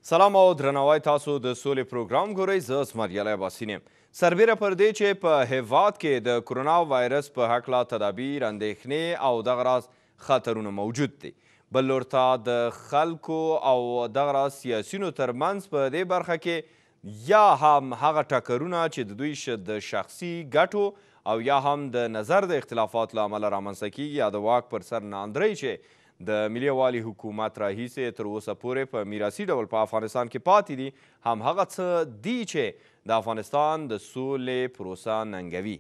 سلام او درناوی تاسو د سولې پروګرام ګورئ زه اسماعیل عباسین یم سربیره پر دې چې په هیواد کې د کرونا وایرس په هکله تدابیر اندېښنې او دغه راز خطرونه موجود دي بل لورته د خلکو او دغه راز سیاسیونو ترمنځ په دې برخه کې یا هم هغه ټکرونه چې د دوی د شخصي ګټو او یا هم د نظر د اختلافات له امله رامنځته کیږي یا د واک پر سر ناندرۍ چې د ملي یووالي حکومت راهیسې تر اوسه پورې په میراثي ډول په افغانستان کې پاتې دي هم هغه څه دي چې د افغانستان د سولې پروسه ننګوي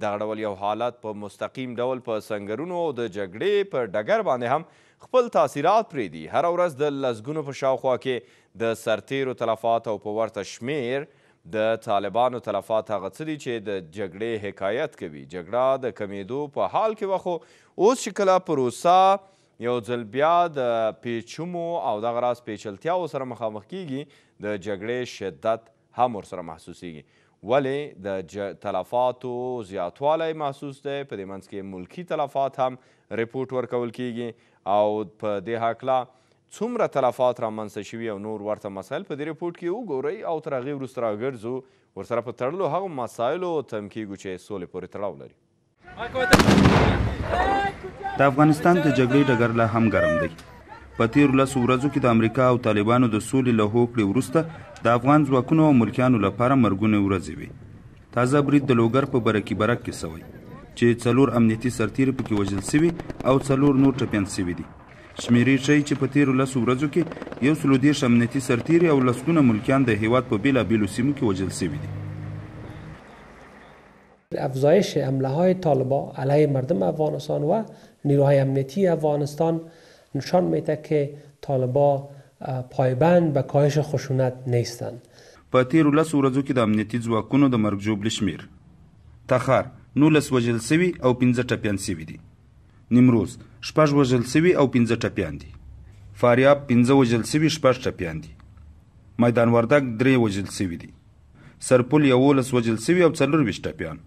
دغه ډول یو حالت په مستقیم ډول په سنګرونو او د جګړې په ډګر باندې هم خپل تاثیرات پرېږدي هره ورځ د لسګونو په شاوخوا کې د سرتیرو تلفات او په ورته شمیر د طالبانو تلفات هغه څه دي چې د جګړې حکایت کوي جګړه د کمیدو په حال کې وه خو اوس چې کله پروسه یو ځل بیا د پیچومو او دغه راز پیچلتیاو سره مخامخ کیږي د جګړې شدت هم ورسره محسوسیږي ولې د تلفاتو زیاتوالی محسوس دی په دې منځ کې ملکي تلفات هم ریپورټ ورکول کیږي او په دې هکله څومره تلفات رامنځته شوي او نور ورته مسایل په دې ریپورټ کې وګورئ او تر هغې وروسته راګرځو ورسره په تړلو هغو مسایلو تم کیږو چې سولې پورې تړاو لري د افغانستان د جګړې ډګر لا هم ګرم دی په تیرو لسو ورځو کې د امریکا او طالبانو د سولې له هوکړې وروسته د افغان ځواکونو او ملکیانو لپاره مرګونې ورځې وې تازه برید د لوګر په برکي برک کې سوی چې 4 امنیتي سرتیري پکې وژل سوي او 4 نور ټپیان سوي دي شمیرې ښیي چې په تیرو لسو ورځو کې 130 امنیتي سرتیري او لسګونه ملکیان د هیواد په بیلابیلو سیمو کې وژل سوي دي افزایش حمله های طالبان علیه مردم افغانستان و نیروهای امنیتی افغانستان نشان میده که طالبان پایبند به کاهش خشونت نیستند. په تیرو لسو ورځو کې د امنیتي ځواکونو د مرګ ژوبلې شمیر تخار 19 وژل سوي او 15 ټپیان سوي دي نیمروز 6 وژل سوي او 15 ټپیان دي فاریاب 15 وژل سوي 6 ټپیان دي میدان وردګ 3 وژل سوي دي سرپل 11 وژل سوي او 24 ټپیان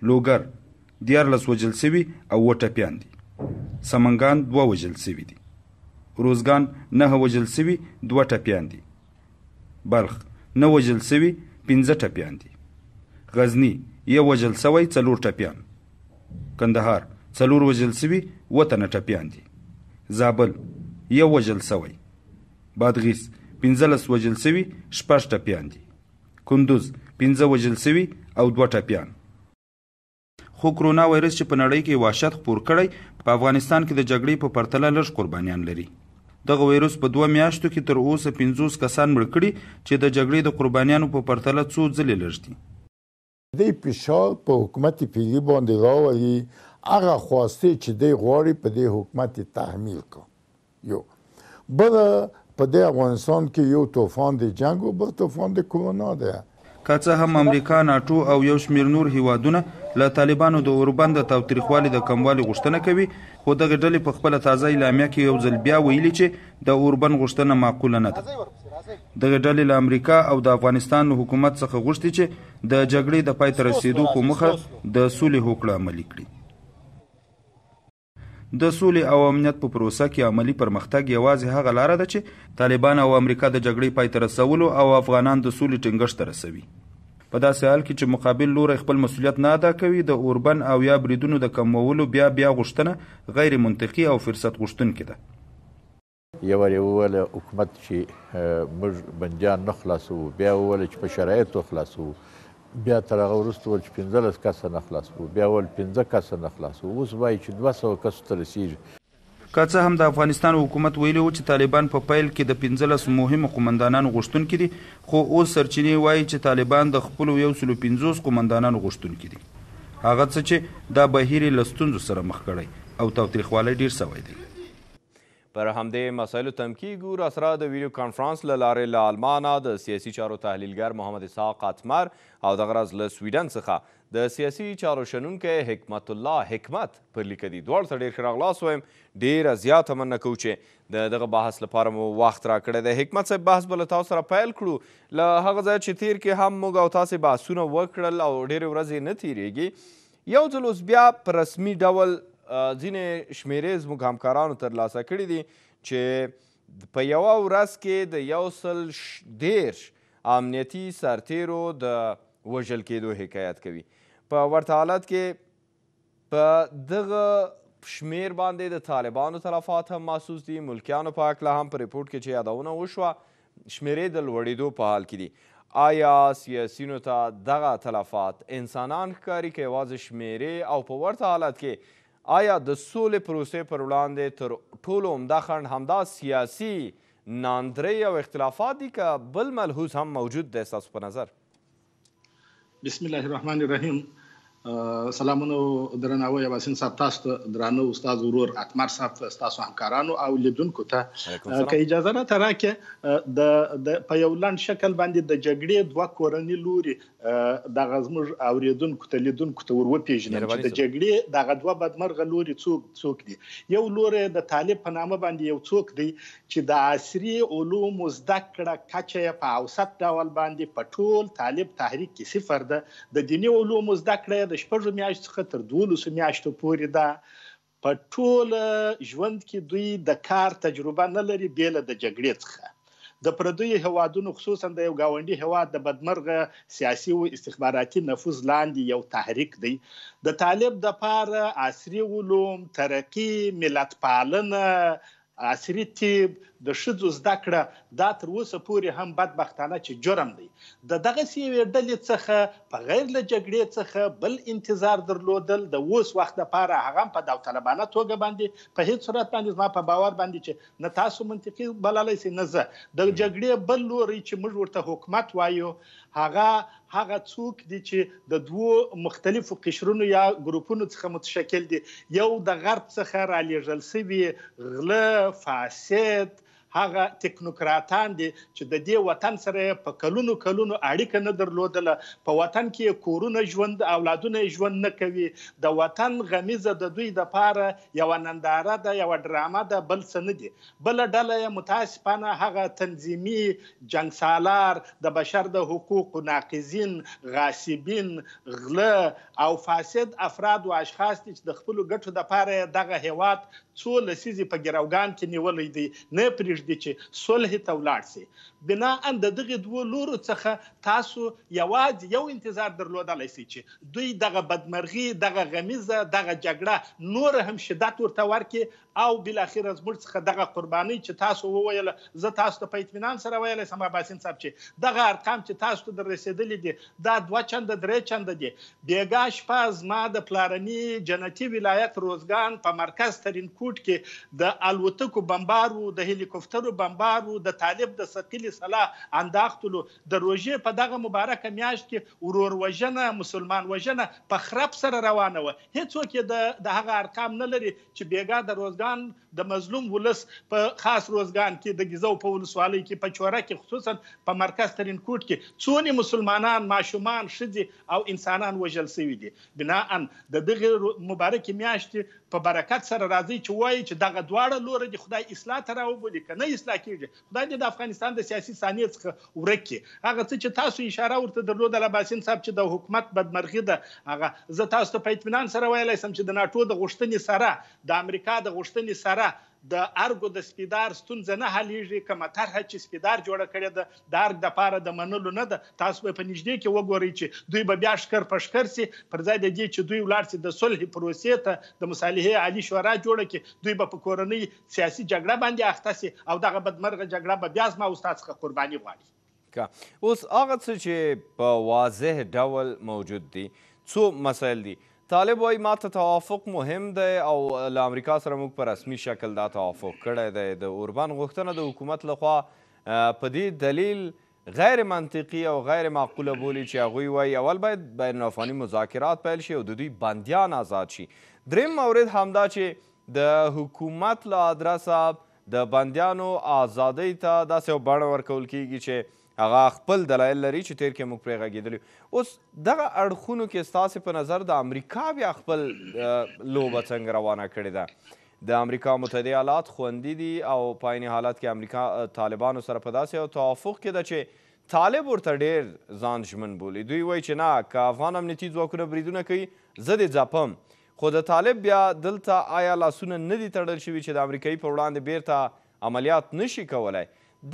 لوګر 14 وژل سوي او 7 ټپیان دي سمنګان 2 وژل سوي دي روزګان 9 وژل سوي 2 ټپیان دي بلخ 9 وژل سوي 15 ټپیان دي غزني 1 وژل سوی 4 ټپیان کندهار 4 وژل سوي 8 ټپیان دي زابل 1 وژل سوی بادغیس 15 وژل سوي 6 ټپیان دي کندوز 15 وژل سوي او 2 ټپیان خو کرونا وایرس چې په نړۍ کې وحشت خپور کړی په افغانستان کې د جګړې په پرتله لږ قربانیان لري دغه وایرس په 2 میاشتو کې تر اوسه 50 کسان مړ کړي چې د جګړې د قربانیانو په پرتله څو ځلې لږ دي د فشار په حکومت فعلي باندې راولي هغه خواسته چې دی غواړي په دې حکومت تحمیل کړي یو بل په دې افغانستان کې یو طوفان د جنگ او بل طوفان د کرونا دی که څه هم امریکا ناټو او یو شمیر نور هیوادونه له طالبانو د اوربند د تاوتریخوالي د کموالي غوښتنه کوي خو دغه ډلې په خپله تازه اعلامیه کې یو ځل بیا ویلي چې د اوربند غوښتنه معقوله نه ده دغه ډلې له امریکا او د افغانستان حکومت څخه غوښتي چې د جګړې د پای ته رسیدو په موخه د سولې هوکړه عملي کړي د سولې او امنیت په پروسه کې عملي پرمختګ یوازې هغه لاره ده چې طالبان او امریکا د جګړې پای ته رسولو او افغانان د سولې ټینګښت ته رسوي په داسې حال کې چې مقابل لوری خپل مسؤلیت نه ادا کوي د اوربن او یا بریدونو د کمولو بیا غوښتنه غیر منطقي او فرصت غوښتونکې ده یو ویل حکومت چې موږ بندیان نه خلاصو بیا ویل چې په شرایطو خلاصو بیا تر هغه وروسته ویل چې 15 کسه نه خلاصو بیا ویل 15 کسه نه خلاصو اوس وایي چې 200 کسو ته رسیږي که څه هم د افغانستان حکومت ویلي و چې طالبان په پیل کې د 15 مهمو قومندانانو غوښتونکي دي خو اوس سرچینې وایي چې طالبان د خپلو 150 قومندانانو غوښتونکي دي هغه څه چې دا بهیر یې له ستونزو سره مخ کړی او تاوتریخوالی ډیر سوی دی پر همدې مسایلو تم کیږو راسره د ویډیو کانفرانس له لارې له آلمانه د سیاسي چارو تحلیلګر محمد اسحاق اتمر او دغه راز له سویډن څخه د سیاسي چارو شنونکی حکمت الله حکمت پر لیکه دي دواړو ته ډېر ښه راغلاست وایم ډېره زیاته مننه کوو چې د دغه بحث لپاره مو وخت راکړی دی حکمت صاحب بحث به له تاسو سره پیل کړو له هغه ځایه چې تیر کې هم موږ او تاسې بحثونه وکړل او ډېرې ورځې نه تیریږي یو ځل اوس بیا په رسمي ډول ځینې شمیرې زموږ همکارانو ترلاسه کړي دي چې په یوه ورځ کې د 110 امنیتي سرتیرو د وژل کېدو حکایت کوي. په ورته حالت کې په دغه شمیر باندې د طالبانو تلفات هم محسوس دي. ملکیانو په هکله هم په ریپورټ کې چې یادونه وشوه شمیرې د لوړېدو په حال کې دي. آیا سیاسیونو ته دغه تلفات انسانان ښکاري که یوازې شمیرې او په ورته حالت کې آیا د سولې پروسې پر وړاندې تر ټولو عمده خنډ همدا سیاسي ناندرۍ او اختلافات دي که بل ملحوظ هم موجود دی ستاسو په نظر؟ بسم الله الرحمن الرحیم. سلامونه درناوی یاسین صاحب تاسو ته، درانه استاد ورور اتمر صاحب ته، تاسو همکارانو او لیدونکو ته که اجازه راته راکړئ د په یو لنډ شکل باندې د جګړې دوه کورني لوري دغه زموږ اوریدونکو ته لیدونکو ته ور وپېژنم چې د جګړې دغه دوه بدمرغه لوري څوک دي. یو لوری د طالب په نامه باندې یو څوک دی چې د عصري علومو زده کړه کچه یې په اوسط ډول باندې په ټول طالب تحریک کې 0 ده. د دیني علومو زده کړه د 6 میاشتو څخه تر 12 میاشتو پورې ده. په ټول ژوند کې دوی د کار تجربه نه لري بیل د جګړې څخه. د پردیو هوادونو خصوصا د یو گاونډي هواد د بدمرغه سیاسي او استخباراتي نفوذ لاندې یو تحریک دی. د طالب د پاره عصري علوم، ترقي، ملت پالنه، عصري طب، د ښځو زده کړه دا تر اوسه پورې هم بدبختانه چې جرم دی. د دغسې یوې ډلې څخه په غیر له جګړې څخه بل انتظار درلودل د اوس وخت دپاره هغه هم په داوطلبانه توګه باندې په هېڅ صورت باندې زما په باور باندې چې نه تاسو منطقي بللی سئ نه زه. د جګړې بل لوری چې موږ ورته حکومت وایو هغه څوک دي چې د دوو مختلفو قشرونو یا ګروپونو څخه متشکل دي. یو د غرب څخه رالیږل سوي غله، فاسد، هغه ټکنوکراتان دي چې د دې وطن سره په کلونو اړیکه نه درلودله. په وطن کې کورونه ژوند، اولادونه ژوند نه کوي. د وطن غمیزه د دوی دپاره یوه ننداره ده، یوه ډرامه ده، بل څه نه دي. بله ډله یې متاسفانه هغه تنظیمي جنګسالار، د بشر د حقوقو ناقضین، غاصبین، غله او فاسد افراد او اشخاص دي چې د خپلو ګټو دپاره دغه هیواد څو لسیزې په ګروګان کې نیولی دی، نه پرېږدي چې صلح ته ولاړ سي. بناء د دغې دوو لورو څخه تاسو یوازې یو انتظار درلودلی سئ چې دوی دغه بدمرغي، دغه غمیزه، دغه جګړه نور هم شدت ورته ورکړي او بالاخره زموږ څخه دغه قربانۍ چې تاسو وویله، زه تاسو ته په اطمینان سره ویلی سم اباسین صاحب چې دغه ارقام چې تاسو ته در رسېدلي دي دا 2 چنده 3 چنده دي. بېګا شپه زما د پلارني جنتي ولایت روزګان په مرکز ترینکوټ کې د الوتکو بمبارو، د هلیکوپټرو بمبارو، د طالب د ثقیل صلاح انداختلو، د روژې په دغه مبارکه میاشت کې ورور وژنه، مسلمان وژنه په خرپ سره روانه وه. هېڅوک یې د هغه ارقام نه لري چې بېګا د روزګان د مظلوم ولس په خاص روزګان کې د ګیزو په ولسوالۍ کې په چوره کې خصوصا په مرکز ترینکوټ کې څونې مسلمانان، ماشومان، ښځې او انسانان وژل سوي دي. بناء د دغې مبارکې میاشتې په برکت سره راځي چې وایي چې دغه دواړه لوره دي خدای اصلاح ته راوبولي که نه اصلاح کېږي، خدای دې د افغانستان د سیاسي صحنې څخه ورک کړي. هغه څه چې تاسو اشاره ورته درلودله باسین صاحب چې د حکومت بدمرغي ده، هغه زه تاسو ته په اطمینان سره ویلی سم چې د ناټو د غوښتنې سره، د امریکا د غوښتنې سره د ارګو د سپیدار ستونزه نه حلیږي. کومه طرحه چې سپیدار جوړه کړې ده د ارګ دپاره د منلو نه ده. تاسو به په نږدې کې وګورئ چې دوی به بیا شکر په شکر سي، پر ځای د دې چې دوی ولاړ سي د صلح پروسې ته، د مصالحې عالي شورا جوړه کړي، دوی به په کورنۍ سیاسي جګړه باندې اخته سي او دغه بدمرغه جګړه به بیا زما او ستا څخه قرباني غواړي. اوس هغه څه چې په واضح ډول موجود دي، څو مسایل دي. طالب وایي ما ته توافق مهم دی او له امریکا سره موږ په رسمي شکل دا توافق کړی دی. د اوربان غوښتنه د حکومت لخوا په دې دلیل غیر منطقي او غیر معقوله بولي چې هغوی وایي اول باید بین الافغاني مذاکرات پیل شي او د دوی بندیان آزاد شي. دریم مورد همدا چې د حکومت له ادرسه د بندیانو آزادۍ ته داسې یو بڼه ورکول کیږي چې هغه خپل دلایل لري چې تیر کې موږ پرې غږېدلي. اوس دغه اړخونو کې ستاسې په نظر د امریکا بیا خپل لوبه څنګه روانه کړې ده؟ د امریکا متحده ایالات خوندي دي او په عین حالت کې امریکا طالبانو سره په داسې یو توافق کې ده چې طالب ورته ډېر ځان ژمن بولي. دوی وایي چې نه، که افغان امنیتي ځواکونه بریدونه کوي زه دې ځپم. خو د طالب بیا دلته آیا لاسونه نه دي تړل شوي چې د امریکایي په وړاندې بیرته عملیات نشي کولی.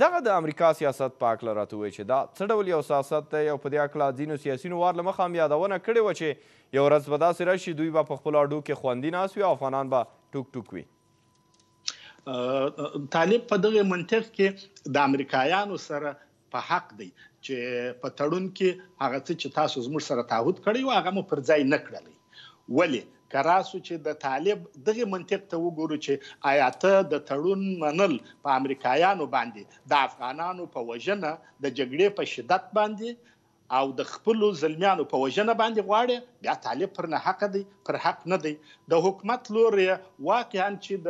دغه د امریکا سیاست په هکله راته ووایي چې دا څه ډول یو سیاست دی او په دې هکله ځینو سیاسینو وار له مخه هم یادونه کړې وه چې یو ورځ به داسې راشي دوی به په خپلو اډو کې خوندي ناست وي او افغانان به ټوک ټوک وي. طالب په دغه منطق کې د امریکایانو سره په حق دی چې په تړون کې هغه څه چې تاسو زموږ سره تعهد کړی و هغه مو پر ځای نه کړلی. ولې که راسو چې د طالب دغه منطق ته وګورو چې آیا ته د تړون منل په امریکایانو باندې د افغانانو په وژنه د جګړې په شدت باندې او د خپلو زلمیانو په وژنه باندې غواړي، بیا طالب پر نه حق دی، پر حق نه دی. د حکومت لور واقعا چې د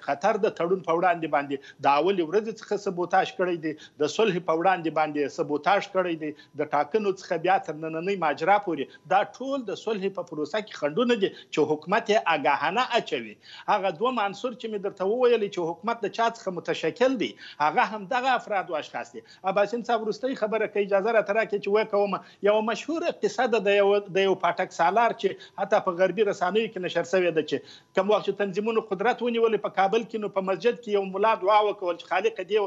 خطر د تړون په وړاندې باندې د اولې ورځې څخه سبوتاژ کړی دی، د صلح په وړاندې باندې سبوتاژ کړی دی، د ټاکنو څخه بیا تر نننۍ ماجرا پورې دا ټول د صلح په پروسه کې خنډونه دي چې حکومت یې آګاهانه اچوي. هغه دوه عنصر چې مې درته وویلې چې حکومت د چا څخه متشکل دی هغه هم دغه افراد او اشخاص دي. عباسین صاحب وروستۍ خبره که اجازه راته راکړې چې وکوم، یو مشهور اقتصاد د یو پاټک سالار چې حتی په غربي رسنیو کې نشر شوی ده چې کوم وخت چې تنظیمونو قدرت ونیولې په کابل کې، نو په مسجد کې یو ملا دعا وکول چې خالق دې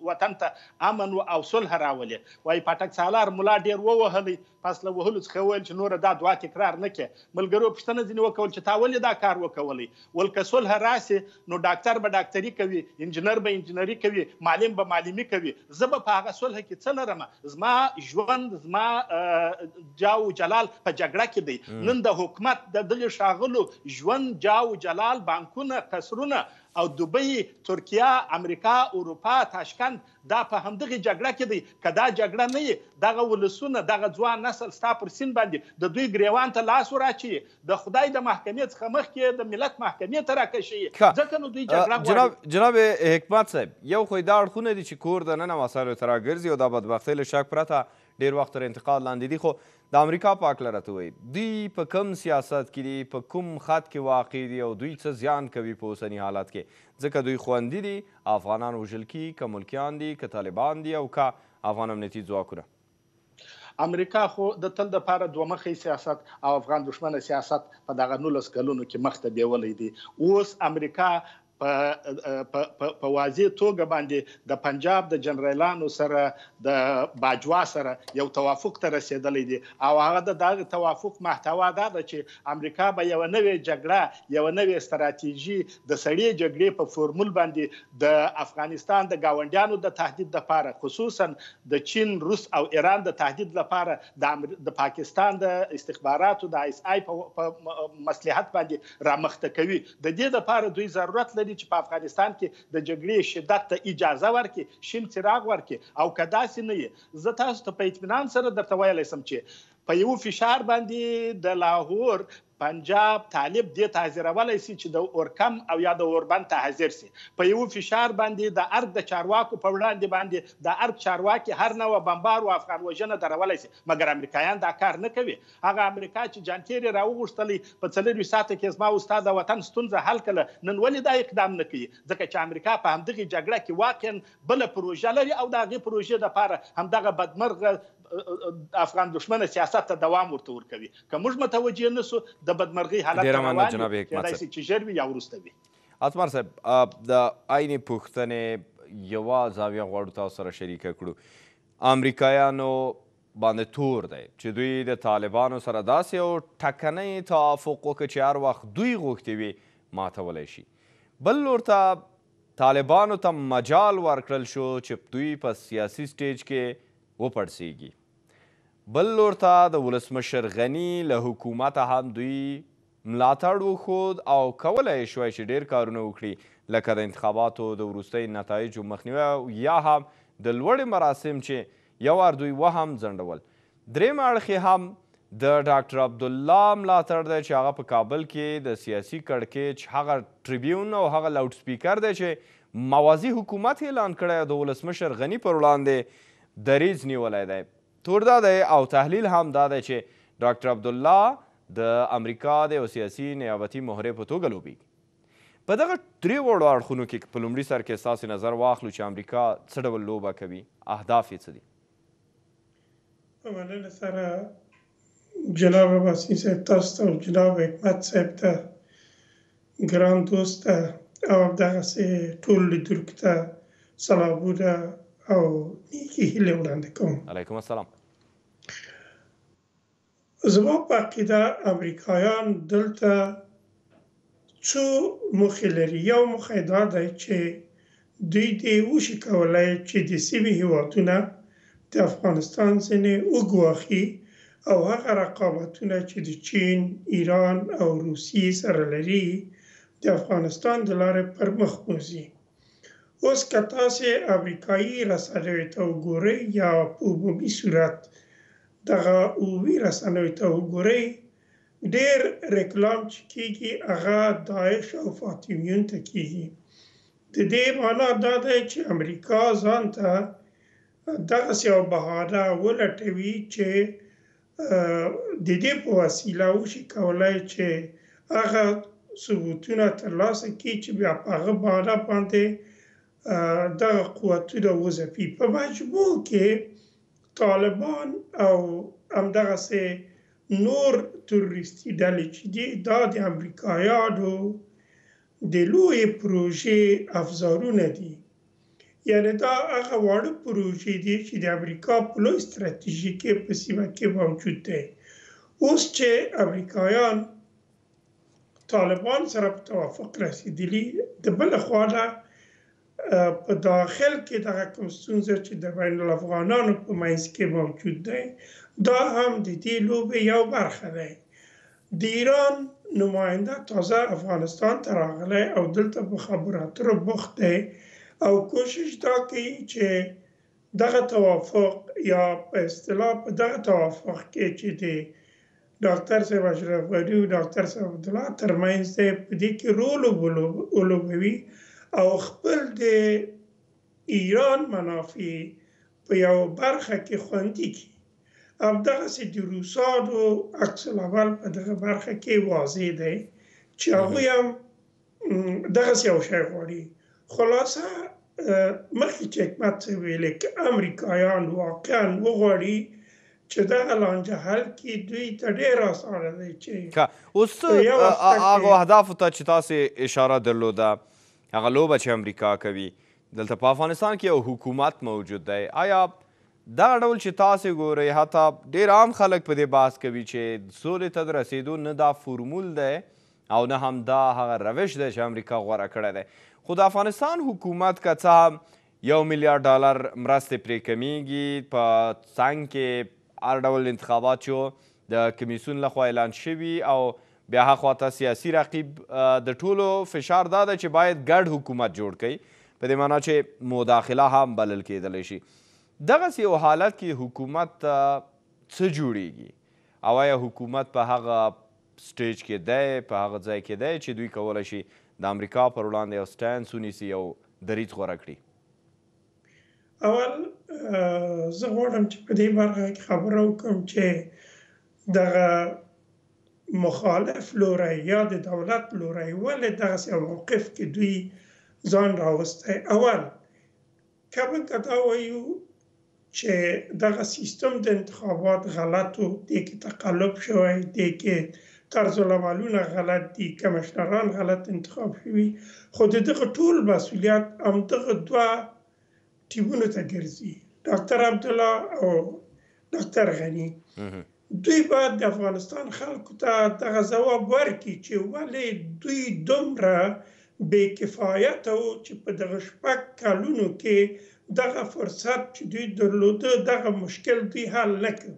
وطن ته امن او صلح راولي. وایي پاټک سالار ملا ډېر ووهلی، پس له وهلو څخه ویل چې نوره دا دعا تکرار نه کړې. ملګرو پوښتنه ځینې وکول چې تا ولې دا کار وکولی؟ ول که صلح راسي نو ډاکټر به ډاکټري کوي، انجینر به انجینري کوي، معلم به معلمي کوي. زه به په هغه صلح کې څه لرم؟ زما ژوند، زما جاو جلال په جګړه کې دی. نن د حکومت د دغه ښاغلو ژوند، جاو جلال، بانکونه، قصرونه او دوبۍ، ترکیه، امریکا، اروپا، تاشکند دا په همدغه جګړه کې دی. که دا جګړه نه وي دغه ولسونه، دغه ځوان نسل ستا پر سین باندې د دوی ګریوان ته لاس وراچوي، د خدای د محکمې څخه مخکې د ملت محکمې ته راکشي، ځکه نو دوی جګړه غواړي. جناب حکمت صاحب، یو خو دا اړخونه دي چې کور دننه مسایلو ته راګرځي او دا بدبختۍ له شک پرته ډېر وخت تر انتقاد لاندې دي. خو د امریکا په هکله راته وایي دوی په کوم سیاست کې دي، په کوم خط کې واقع دي او دوی څه زیان کوي په اوسني حالت کې؟ ځکه دوی خوندي دي، افغانان وژل کېږي، که ملکیان دي، که طالبان دي او که افغان امنیتي ځواکونه. امریکا خو د تل دپاره دوه مخی سیاست او افغان دښمنه سیاست په دغه 19 کلونو کې مخته بیولی دی. اوس امریکا په واضح توګه باندې د پنجاب د جنرالانو سره د باجوا سره یو توافق ته رسېدلی دی، او هغه د دغه توافق محتوا دا ده چې امریکا به یوه نوې جګړه، یوه نوې ستراتیژي د سړې جګړې په فورمول باندې د افغانستان د ګاونډیانو د تهدید لپاره، خصوصا د چین، روس او ایران د تهدید لپاره د پاکستان د استخباراتو د ISI په مصلحت باندې رامخته کوي. د دې لپاره دوی ضرورت لري چې په افغانستان کې د جګړې شدت ته اجازه ورکړي، شین څراغ ورکړي. او که داسې نه وي، زه تاسو ته په اطمینان سره درته ویلی سم چې په یو فشار باندې د لاهور پنجاب طالب دې ته حاضرولی سي چې د اورکم او یا د اوربند ته حاضر سي. په یو فشار باندې د ارګ د چارواکو په وړاندې باندې د ارګ چارواکي هر نوع بمبار او افغان وژنه درولی سي، مګر امریکایان دا کار نه کوي. هغه امریکا چې جانتیر یې راوغوښتلی په 4 ساعته کې زما استاد د وطن ستونزه حل کړه، نن ولې دا اقدام نه کوي؟ ځکه چې امریکا په همدغه جګړه کې واقعا بله پروژه لري او د هغې پروژې دپاره همدغه بدمرغه افغان دښمنه سیاست ته دوام ورته ورکوي. که موږ متوجه نه سو د بدمرغۍ حالت ته روان یو، کېدای سي چې ژر وي یا وروسته وي. اتمر صاحب، د عینې پوښتنې یوه زاویه غواړو تاسو سره شریکه کړو. امریکایانو باندې تور دی چې دوی د طالبانو سره داسې یو ټکنی توافق وکړي چې هر وخت دوی غوښتي وي ماتولی شي. بل لور ته طالبانو ته مجال ورکړل شو چې دوی په سیاسي سټیج کې وپړسیږي. بل لور ته د ولسمشر غني له حکومته هم دوی ملاتړ وښود او کولی شوی چې ډېر کارونه وکړي، لکه د انتخاباتو د وروستۍ نتایجو مخنیوی یا هم د لوړې مراسم چې یو وار دوی وهم ځنډول. درېیم اړخ هم د ډاکټر عبدالله ملاتړ دی چې هغه په کابل کې د سیاسي کړکېچ هغه ټریبیون او هغه لاوډ سپیکر دی چې موازي حکومت اعلان کړی د ولسمشر غني پر وړاندې دریځ نیولی دی. تور دا دی او تحلیل هم دا دی چې ډاکټر عبدالله د امریکا د یو سیاسي نیابتي مهرې په توګه لوبیږي. په دغه درې وړو اړخونو کې په لومړي سر کې ستاسې نظر واخلو چې امریکا څه ډول لوبه کوي، اهداف یې څه دي؟ په مننه سره جناب عباسي صاحب تاسو ته او جناب حکمت صاحب ته، ګران دوست ته او همدغسې ټولو لیدونکو ته سلامونه او نیکې هیلې وړاندې کوم. علیکم السلام. زما په عقیده امریکایان دلته څو موخې لري. یو موخه یې دا دی چې دوی دې وشي کولی چې د سیمې هیوادونه د افغانستان ځینې وګواښي او هغه رقابتونه چې د چین، ایران او روسیې سره لري د افغانستان د لارې پر مخ بوځي. اوس که تاسې امریکایي رسنیو ته وګورئ یا په عمومي صورت دغه عمومي رسنیو ته وګورئ، ډېر ریکلام چې کېږي هغه داعش او فاطمیون ته کېږي. د دې معنا دا دی چې امریکا ځان ته دغسې یو بهانه ولټوي چې د دې په وسیله وشي کولی چې هغه ثبوتونه ترلاسه کړي چې بیا په هغه بهانه باندې دغه قوتونه وځپي. په مجموع کې طالبان او همدغسې نور تروریستي ډلې چې دي دا د امریکایانو د لویې پروژې افزارونه دي. یعنې دا هغه واړه پروژې دي چې د امریکا په لوی ستراتیژي کې په سیمه کې موجود دی. اوس چې امریکایان طالبان سره په توافق رسېدلي، د بله خوا نه په داخل کې دغه کوم ستونزه چې د بین الافغانانو په منځ کې موجود دی دا هم د دې لوبې یو برخه دی. د ایران نماینده تازه افغانستان ته راغلی او دلته په خبرو اترو بوخت دی او کوشش دا کوي چې دغه توافق یا په اصطلاح په دغه توافق کې چې د ډاکټر صاحب اشرف غني او ډاکټر صاحب عبدالله ترمنځ دی په دې کې رول ولوبوي او خپل د ایران منافع په یو برخه کې خوندي کړي. همدغسې د روسانو عکس العمل په دغه برخه کې واضح دی چې هغوی هم دغسې یو شی غواړي. خلاصه مخکې چې حکمت صاحب ویلې که امریکایان واقعا وغواړي چې دغه لانجه حل کړي دوی ته ډېر اسانه دی چې اوس هغو اهدافو ته چې تاسې اشاره درلوده هغه لوبه چې امریکا کوي دلته په افغانستان کې یو حکومت موجود دی، آیا دغه ډول چې تاسې ګورئ حتی ډېر عام خلک په دې بحث کوي چې سولې ته د رسېدو نه دا فورمول دی او نه هم دا هغه روش دی چې امریکا غوره کړی دی، خو د افغانستان حکومت که څه هم $1 میلیارډ مرستې پرې کمیږي، په څنګ کې هر ډول انتخابات چې د کمیسیون لخوا اعلان شوي او بیا هاخوا ته سیاسي رقیب د ټولو فشار دا ده چې باید ګډ حکومت جوړ کړي، په دې معنا چې مداخله هم بلل کېدلی شي. دغسې یو حالت کې حکومت څه جوړیږي او آیا حکومت په هغه سټیج کې دی، په هغه ځای کې دی چې دوی کولی شي د امریکا پر وړاندې یو سټینس ونیسي او دریځ غوره کړي؟ اول زه غواړم چې په دې برخه کې خبره وکړم چې دغه مخالف لوری یا د دولت لوری ولې دغسې موقف کې دوی ځان راوستی. اول که موږ دا وایو چې دغه سیستم د انتخابات غلط و، دې کې تقلب شوی، دې کې طرز العملونه غلط دي، کمشنران غلط انتخاب شوي، خو د دغه ټول مسؤلیت همدغه دوه ټیمونو ته ګرځي، ډاکټر عبدالله او ډاکټر غني. دوی باید د افغانستان خلکو ته دغه ځواب ورکړي چې ولې دوی دومره بې کفایته و چې په دغه 6 کلونو کې دغه فرصت چې دوی درلوده دغه مشکل دوی حل نه کړ.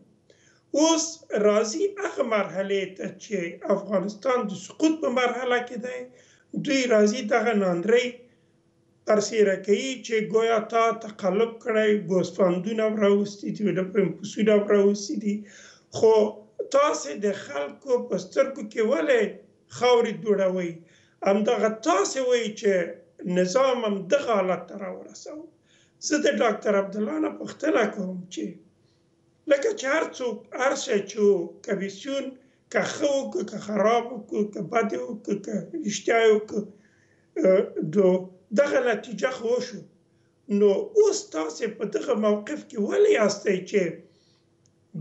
اوس راځي هغه مرحلې ته چې افغانستان د سقوط په مرحله کې دی، دوی راځي دغه ناندرۍ ترسره کوي چې ګویا تا تقلب کړی، ګوسفندونه راوستي دي، پسونه راوستي دي، خو تاسې د خلکو په سترګو کې ولې خاورې دوړوئ؟ همدغه تاسې وایي چې نظام همدغه حالت ته راورسوو. زه د ډاکټر عبدالله نه پوښتنه کوم چې لکه چې هر څوک هر شی چې کمیسیون که ښه وکړو که خراب وکړو که بد یې وکړو که رښتیا یې وکړو دغه نتیجه خو وشو. نو اوس تاسې په دغه موقف کې ولې یاستئ چې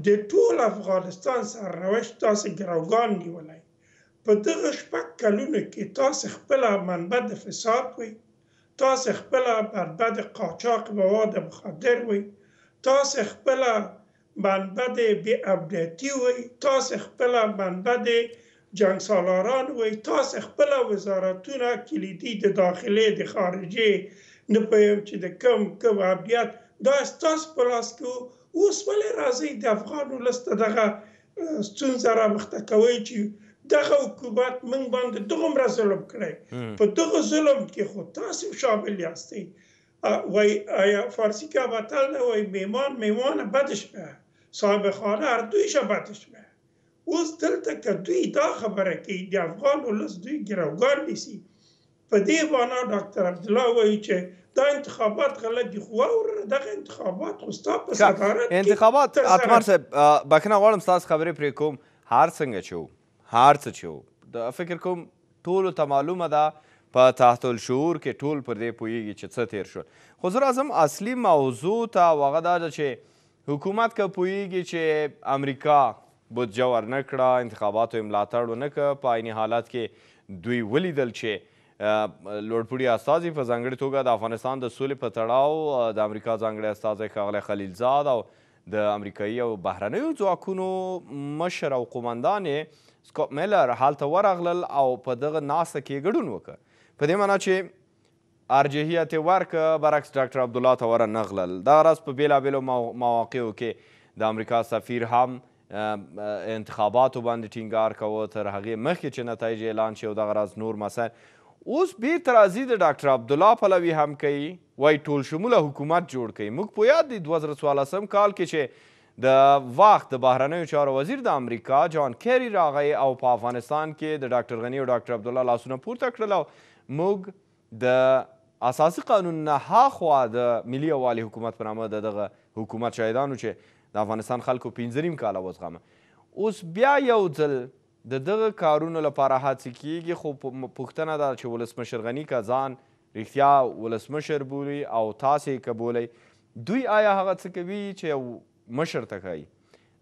د ټول افغانستان سرنوشت تاسې ګروګان نیولی؟ په دغه 6 کلونو کې تاسو خپله منبع د فساد وئ، تاسو خپله منبع د قاچاق مواد مخدر وئ، تاسو خپله منبع د بې امنیتي وئ، تاسو خپله منبع د جنګ سالاران وئ، تاسو خپله وزارتونه کلیدي د داخلې د خارجې نه پوهیم چې د کوم امنیت دا ستاسو په لاس کې و. اوس ولې راځئ د افغان ولس ته دغه ستونزه رامخته کوئ چې دغه حکومت موږ باندې دومره ظلم کړی. په دغه ظلم کې خو تاسو شامل یاستئ. وای فارسی کې متل نه وای میمان بدش به صاحب خانه هر دویشه بدش به. اوس دلته که دوی دا خبره کوي د افغان ولس دوی ګروګان نیسي، په دې معنا ډاکټر عبدالله وایي چې دا انتخابات غلط دي. خو واوره دغه انتخابات خو ستا په صدارت کې انتخابات اتمر صاحب بخښنه غواړم ستاسو خبرې پرې کوم. هار څنګه چې و هار څه چې و د فکر کوم ټولو ته معلومه ده په تحت الشعور کې ټول پر دې پوهېږي چې څه تېر شول. خو زه راځم اصلي موضوع ته او هغه دا ده چې حکومت که پوهېږي چې امریکا بودجه ورنه کړه، انتخاباتو یې ملاتړ ونه کړه، په عیني حالت کې دوی ولیدل چې لوړپوړي استازي په ځانګړې توګه د افغانستان د سولې په تړاو د امریکا ځانګړی استازی ښاغلی خلیلزاد او د امریکایي او بهرنیو ځواکونو مشر او قومندان یې سکوت میلر هلته ورغلل او په دغه ناسته کې ګډون وکړ، په دې معنا چې ارجحیت یې ورکړه برعکس ډاکټر عبدالله ته ورنغلل. دغه راز په بېلابېلو مواقعو کې د امریکا سفیر هم انتخاباتو باندې ټینګار کوه تر هغې مخکې چې نتایج اعلان شي او دغه راز نور مسایل. اوس بیرته راځي د ډاکټر عبدالله پلوي هم کوي، وایي ټول شموله حکومت جوړ کوي. موږ په یاد دی 2014 کال کې چې د وخت د بهرنیو چارو وزیر د امریکا جان کیری راغی او په افغانستان کې د ډاکټر غني او ډاکټر عبدالله لاسونه پورته کړل او موږ د اساسي قانون نه هاخوا د ملي یووالي حکومت په نامه د دغه حکومت شاهدانو چې د افغانستان خلکو 15 کاله وزغمه. اوس بیا یو ځل د دغه کارونو لپاره هڅې کیږي، خو پوښتنه ده چې ولسمشر غني که ځان رښتیا ولسمشر بولي او تاسې یې که بولئ، دوی آیا هغه څه کوي چې یو مشر ته ښایي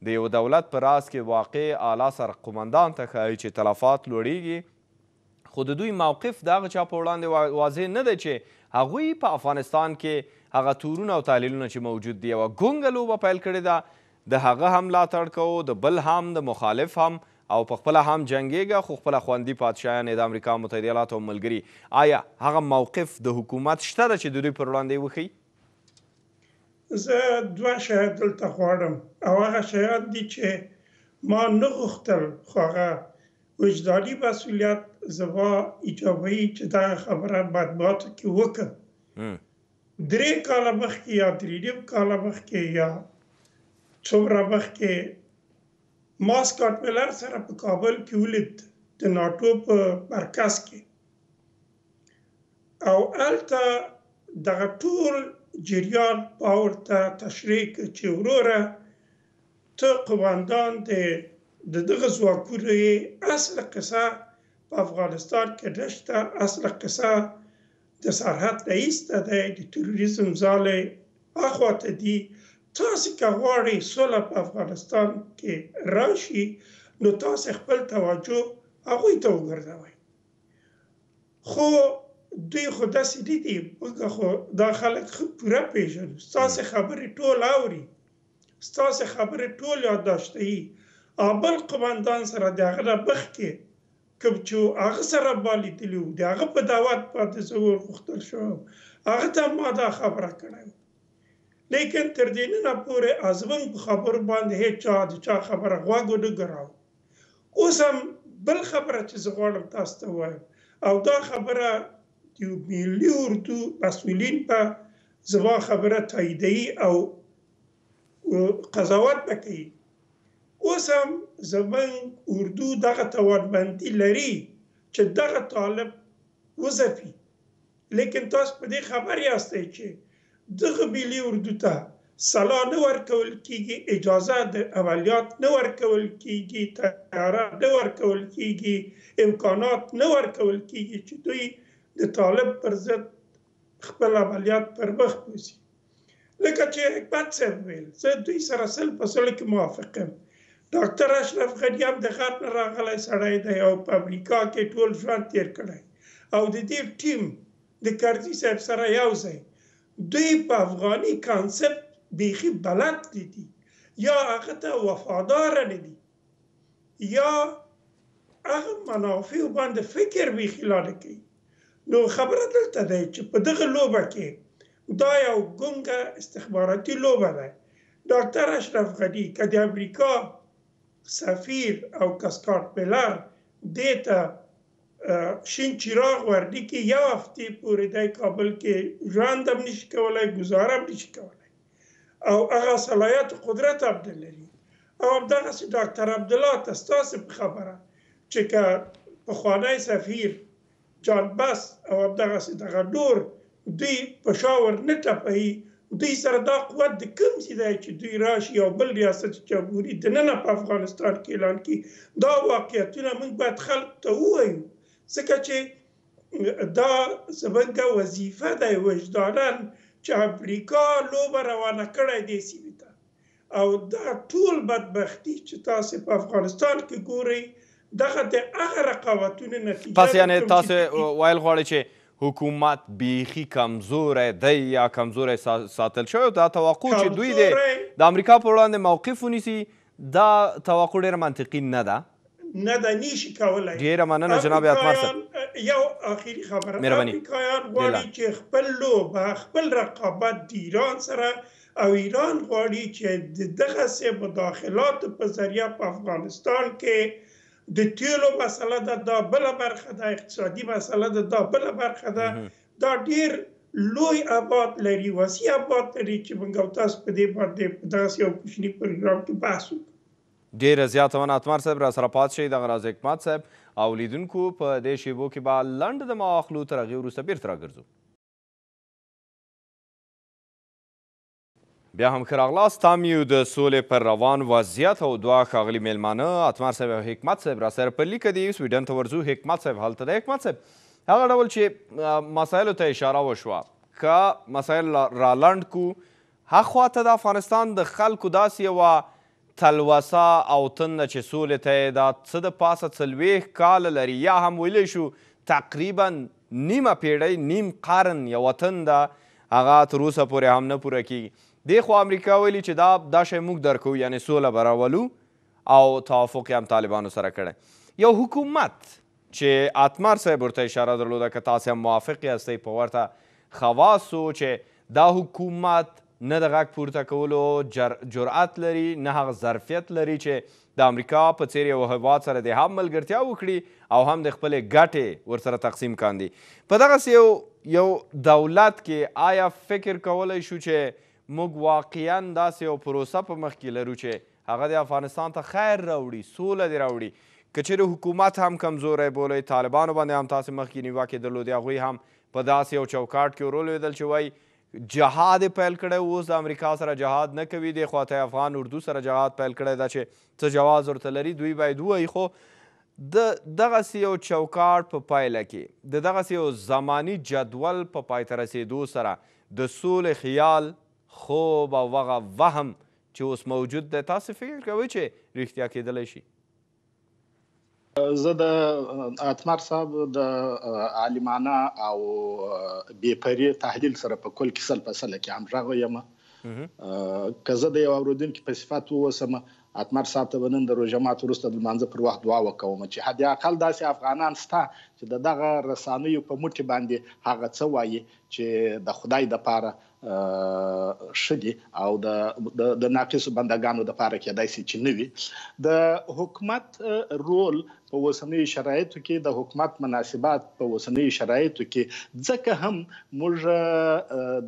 د یو دولت په راز کې واقع اعلی سرقمندان ته ښایي چې تلفات لوړیږي، خو د دوی موقف د هغه چا په وړاندې واضح نه دی چې هغوی په افغانستان کې هغه تورونه او تحلیلونه چې موجود دي یوه ګونګه لوبه پیل کړې ده، د هغه هم ملاتړ کوو، د بل هم د مخالف هم، او په خپله هم جنګېږه، خو خپله خوندي پادشاهیان د امریکا متحده ایالاتو ملګري. آیا هغه موقف د حکومت شته ده چې د دوی پر وړاندې وښیي؟ زه 2 شیان دلته غواړم او هغه شیان دي چې ما نه غوښتل، خو هغه وجداني مسؤلیت زما ایجابوي چې دغه خبره مطبوعاتو کې وکړم. 3 کاله مخکې یا 3.5 کاله مخکې یا څومره مخکې ما سکاٹ میلر سره په کابل کې ولید د ناټو په مرکز کې، او هلته دغه ټول جریان ما ورته تشریح کړ چې وروره ته قومندان د دغه ځواکونو یې، اصل قصه په افغانستان کې نشته، اصل قصه د سرحد نه ایسته دی، د تروریزم ځالې اخواته دي. تاسو که غواړئ سوله په افغانستان کې راشي نو تاسو خپل توجه هغوی ته وګرځوئ. خو دوی خو داسې نه دي، موږ خو دا خلک ښه پوره پېژنو، ستاسې خبرې ټول اوري، ستاسې خبرې ټول یادداشتوي. بل قمندان سره د هغه نه مخکې کوم چې هغه سره ما لیدلي وو، د هغه په دعوت باندې زه ورغوښتل شوم، هغه ته ما دا خبره کړې وه. لیکن تر دې نه پورې زموږ په خبرو باندې هیڅ چا د چا خبره غوږ ونه ګراو. اوس هم بل خبره چې زه غواړم تاسو ته ووایم، او دا خبره د ملي اردو مسؤلین په زما خبره تاییدوي او قضاوت به کوي. اوس هم زموږ اردو دغه توانمندي لري چې دغه طالب وځپي، لیکن تاسو په دې خبر یاستئ چې دغه ملي اردو ته سلا نه ورکول کیږي، اجازه د عملیات نه ورکول کیږي، تیاره نه ورکول کیږي، امکانات نه ورکول کیږي چې دوی د طالب پر ضد خپل عملیات پر مخ بوځي. لکه چې حکمت صاحب ویل، زه دوی سره 100% کې موافق یم. ډاکټر اشرف غني هم د غرب نه راغلی سړی دی او په امریکا کې ټول ژوند تیر کړی او د دې ټیم د کرزي صاحب سره یو ځای دوی په افغاني کانسپټ بیخي بلد دي یا هغه ته وفادار نه دي یا هغه منافع باندې فکر بیخي لا نه کوي. نو خبره دلته دی چې په دغه لوبه کې دا یو ګونګه استخباراتي لوبه ده. ډاکټر اشرف غني که د امریکا سفیر او کاسکاټ ملر دې ته شین چراغ ورني کې یو هفتې پورې دی کابل کې ژوند هم نشي کولی، ګزاره هم نشي کولی او هغه صلاحیت و قدرت هم نه لري. او همدغسې ډاکټر عبدالله ته ستاسې په خبره چې که پخوانی سفیر جان بس او همدغسې دغه نور دوی په شا ور نه ټپوي، دوی سره دا قوت د کوم ځای دی چې دوی راشي یو بل ریاست جمهوري دننه په افغانستان کې اعلان کړي. دا واقعیتونه موږ باید خلکو ته ووایو ځکه چې دا زموږ وظیفه دی وجداناً چې امریکا لوبه روانه کړی دی سیمې ته او دا ټول بدبختي چې تاسې په افغانستان کې ګورئ دغه د هغه رقابتونو نتیجه پس یعنې تاسې ویل غواړئ چې حکومت بیخي کمزوری دی یا کمزوری ساتل شوی دا توقع چې دوی د امریکا په وړاندې موقف ونیسي دا توقع ډېره منطقي نه ده نه ده نشي کولی. ډېره مننه جناب اتمر صاحب. یو آخري خبره امریکایان غواړي چې خپل لوبه خپل رقابت د ایران سره او ایران غواړي چې دغسې مداخلاتو په ذریعه په افغانستان کې د تیلو مسله ده دا بله برخه ده، اقتصادي مسله ده دا بله برخه ده. دا ډېر لوی ابعاد لري، وسیع ابعاد لري چې موږ او تاسو په دې باندې په دغسې یو کوچني پروګرام کې بحث وکړو. ډېره زیاته مننه اتمر صاحب راسره پاتې شئ. دغه راز حکمت صاحب او لیدونکو په دې شیبو کې به لنډ د واخلو تر هغې وروسته بیرته راګرځو. بیا هم ښه راغلاست. تام یو د سولې پر روان وضعیت او دوه ښاغلي میلمانه اتمر صاحب او حکمت صاحب راسره په لیکه دي. سویډن ته ورځو. حکمت صاحب هلته دی. حکمت صاحب هغه ډول چې مسایلو ته اشاره وشوه که مسایل رالنډ کړو هخوا ته د افغانستان د خلکو داسې یوه تلوسه او تنده چې سولې ته یې دا څه د پاسه 40 کاله لري یا هم ویلی شو تقریبا نیمه پیړۍ نیم قرن یوه تنده هغه تر اوسه پورې هم نه پوره کیږي. دې خو امریکا ویلي چې دا شی موږ درکوو یعنې سوله به راولو او توافق یې هم طالبانو سره کړی. یو حکومت چې اتمر صاحب ورته اشاره درلوده که تاسې هم موافق یاستئ په ورته خواصو چې دا حکومت نه د غږ پورته کولو جرأت لري نه هغه ظرفیت لري چې د امریکا په څېر یو هیواد سره د هم ملګرتیا وکړي او هم د خپلې ګټې ورسره تقسیم کاندي. په دغسې یو دولت کې آیا فکر کولی شو چې موږ واقعا داسې یو پروسه په مخ کې لرو چې هغه د افغانستان ته خیر راوړي سوله دې راوړي که چېرې حکومت هم کمزوری بولئ طالبانو باندې هم تاسې مخکې نیوکې درلودې هغوی هم په داسې یو چوکاټ کې ورولوېدل چې وایي جهاد یې پیل کړی اوس د امریکا سره جهاد نه کوي دې خواته افغان اردو سره جهاد پیل کړی دا چې څه جواز ورته لري دوی باید ووایي. خو د دغسې یو چوکاټ په پایله کې د دغسې یو زماني جدول په پای ته رسېدو سره د سولې خیال خوب او هغه وهم چې اوس موجود دی تاسې فکر کوئ چې رښتیا کېدلی شي؟ زه د اتمر صاحب د عالمانه او بېپرې تحلیل سره په کل کې 100% کې همغږی یم. که زه د یو اورېدونکي په صفت ووسم اتمر صاحب ته به نن د روژه مات وروسته د لمانځه پر وخت دعا وکوم چې حد اقل داسې افغانان شته چې د دغه رسانیو په موټي باندې هغه څه وایي چې د خدای دپاره ښه دي او د ناقصو بندګانو دپاره کېدای شي چې نه وي. د حکومت رول په اوسنیو شرایطو کې د حکومت مناسبات په اوسنیو شرایطو کې ځکه هم موږ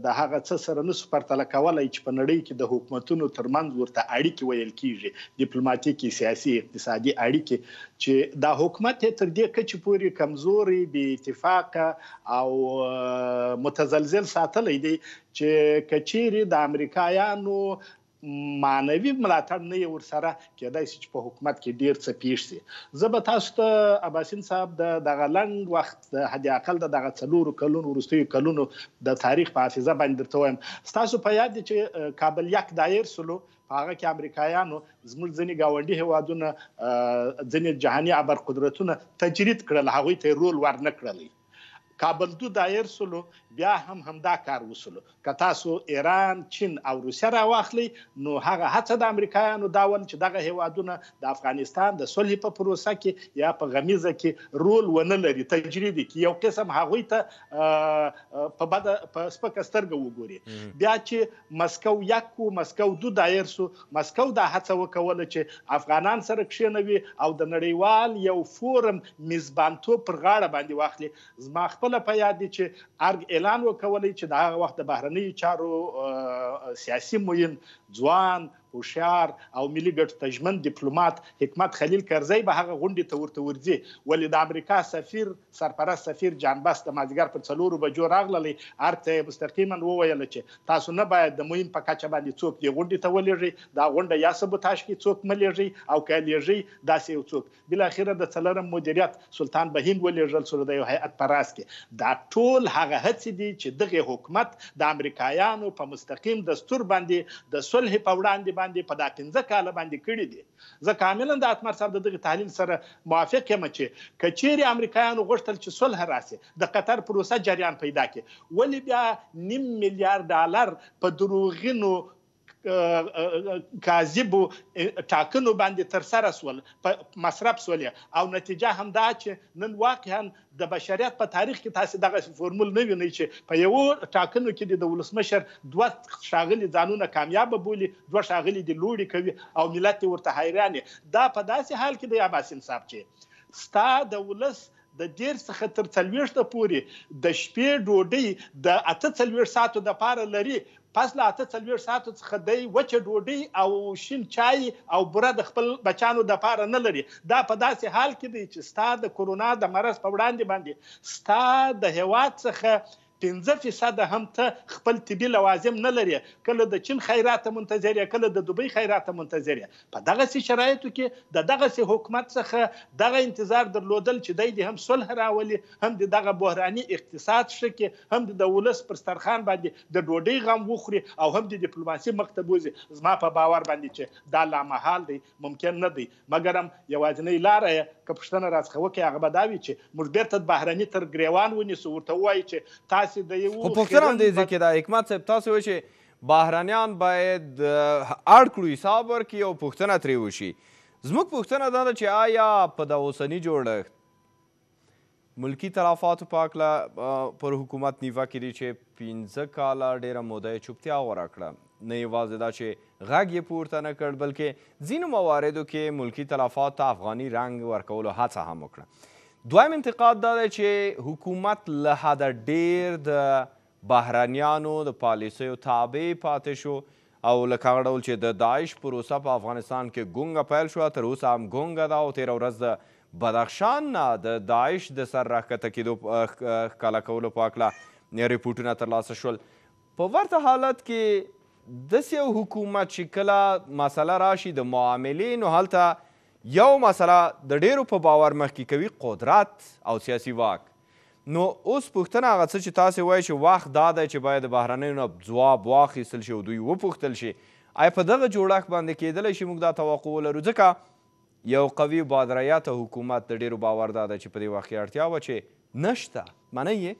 د هغه څه سره نسو پرتله کولی چې په نړۍ کې د حکومتونو ترمنځ ورته اړیکې ویل کېږي ډیپلوماتیکي سیاسي اقتصادي اړیکې چې دا حکومت یې تر دې کچې پورې کمزوري بې اتفاقه او متزلزل ساتلی دی چې که چیرې د امریکایانو معنوي ملاتړ نه یې ورسره کېدای شي چې په حکومت کې ډېر څه پیښ شي. زه به تاسو ته اباسین صاحب د دغه لنډ وخت د حد اقل د دغه 4 کلونو وروستیو کلونو د تاریخ په حافظه باندې درته وایم. ستاسو په یاد دی چې کابل یک دایر سلو په هغه کې امریکایانو زموږ ځینې ګاونډي هیوادونه ځینې جهاني ابرقدرتونه تجرید کړل، هغوی ته رول ورنه کړلی. کابل 2 دایر سلو بیا هم همدا کار وسلو. که تاسو ایران، چین او روسیه راواخلئ نو هغه هڅه د امریکایانو دا ول چې دغه هیوادونه د افغانستان د صلح په پروسه کې یا په غمیزه کې رول ونه لري، تجرید کې یو قسم هغوی ته په سپکه سترګه وګوري. بیا چې مسکو 1 و مسکو 2 دایر سو، مسکو دا هڅه وکوله چې افغانان سره کښېنوي او د نړیوال یو فورم میزبانتوب پر غاړه باندې واخلي. زما خپله په یاد دی چې ارګ اعلان وکولی چې د هغه وخت د بهرنیو چارو سیاسي معین، ځوان، هوښیار او ملي ګټو ته ژمن ډیپلومات حکمت خلیل کرزی به هغه غونډې ته ورته ورځي. ولې د امریکا سفیر، سرپرست سفیر جان بس د مازدیګر پر 4 بجو راغلی، ارګ ته یې مستقیما وویل چې تاسو نه باید د معین په کچه باندې څوک دې غونډې ته ولېږئ، دا غونډه یا سبوتاژ کې څوک مه لېږئ او که لېږئ داسې یو څوک. بالاخره د 4م مدیریت سلطان بهین ولېږل شو د یو هیئت په راس کې. دا ټول هغه هڅې دي چې دغه حکومت د امریکایانو په مستقیم دستور باندې د صلح په وړاندې په دا 15 کاله باندې کړي دي. زه کاملا د اتمر صاحب د دغه تحلیل سره موافق یم چې که چیرې امریکایانو غوښتل چې صلح راسي، د قطر پروسه جریان پیدا کړي، ولې بیا $0.5 میلیارد په دروغینو کاذبو ټاکنو باندې ترسره سول، په مصرف سول، او نتیجه هم دا چې نن واقعا د بشریت په تاریخ کې تاسو دغه فورمول نه وینئ چې په یو ټاکنو کې د ولسمشر 2 ښاغلي ځانونه کامیاب بولي، 2 ښاغلي د لوړي کوي او ملت ورته حیران. دا په داسې حال کې د اباسین صاحب چې ستا د ولس د 1.5 څخه تر 40 پورې د شپې ډوډۍ د 48 ساعتو دپاره لري، پس له 48 ساعتو څخه دی وچه ډوډۍ او شین چای او بوره د خپل بچانو دپاره نه لري. دا په داسې حال کې دی چې ستا د کورونا د مرض په وړاندې باندې ستا د هیواد څخه 15% هم ته خپل طبي لوازم نه لري، کله د چین خیرات منتظر یا کله د دوبۍ خیرات منتظر. په دغه شرایطو کې د دغه حکومت څخه دغه انتظار درلودل چې دی هم صلح راولي، هم د دغه بحراني اقتصاد شکي، هم د ولس پر سترخان باندې د ډوډۍ غم وخوري او هم د ډیپلوماسي مکتب وزي. زما په باور باندې چې دا لامحال دی، ممکن نه دی، مګر هم یوازینۍ لاره که پوښتنه راڅخه وکړي هغه به دا وي چې موږ بیرته بهرني تر ګریوان ونیسو، ورته ووایي چې خو پوښتنه هم دی چې د حکمت صاحب تاسو وایي چې بهرنیان باید اړ کړو، حساب ورکړي او پوښتنه ترې وشي. زموږ پوښتنه دا ده چې آیا په د اوسني جوړښت ملکي تلفاتو په هکله پر حکومت نیوکه کړي چې 15 کاله ډېره موده یې چوپتیا غوره کړه، نه یوازې دا چې غږ یې پورته نه کړ بلکې ځینو مواردو کې ملکي تلفات ته افغاني رنګ ورکولو هڅه هم وکړه. دویم انتقاد دا دی چې حکومت له حده ډېر د بهرنیانو د پالیسیو تابع پاتې شو او لکه هغه ډول چې د داعش پروسه په افغانستان کې ګونګه پیل شوه، تر اوسه هم ګونګه ده او تېره ورځ د بدخشان نه د داعش د سر راښکته کېدو ښکاره کولو په هکله ریپورټونه ترلاسه شول. په ورته حالت کې داسې یو حکومت چې کله مسله راشي د معاملې، نو هلته یو مسله د ډیرو په باور مخکې کوي قدرت او سیاسي واک. نو اوس پوښتنه هغه څه چې تاسې وایي چې وخت دا دی چې باید د بهرنیو نه ځواب واخیستل شي او دوی وپوښتل شي، آیا په دغه جوړښت باندې کیدلی شي موږ دا توقع ولرو؟ ځکه یو قوي بادرایته حکومت د ډیرو باور دا دی چې په دې وخت کې اړتیا وه چې نشته. منئ یې؟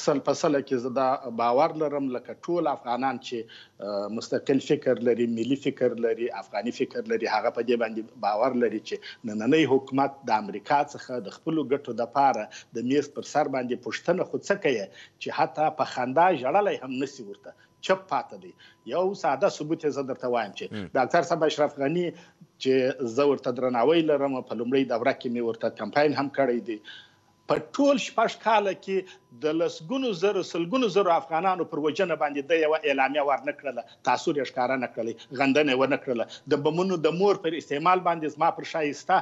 سل په سله کې زه دا باور لرم لکه ټول افغانان چې مستقل فکر لري، ملي فکر لري، افغاني فکر لري، هغه په دې باندې باور لري چې نننی حکومت د امریکا څخه د خپلو ګټو دپاره د میز پر سر باندې پوښتنه خو څه کوي چې حتی په خندا ژړلی هم نسي، ورته چپ پاته دی. یو ساده ثبوت یې زه درته وایم چې ډاکټر صاحب اشرف غني چې زه ورته درناوی لرم، په لومړۍ دوره کې مې ورته کمپاین هم کړی دی، په ټول 6 کاله کې د لسګونو زرو سلګونو زرو افغانانو پر وجنه باندې د یو اعلامیه ورنه کړله، تاثیر یې ښکاره نه کړلی، غندنه ونه کړله. د بمونو د مور پر استعمال باندې زما پر شایسته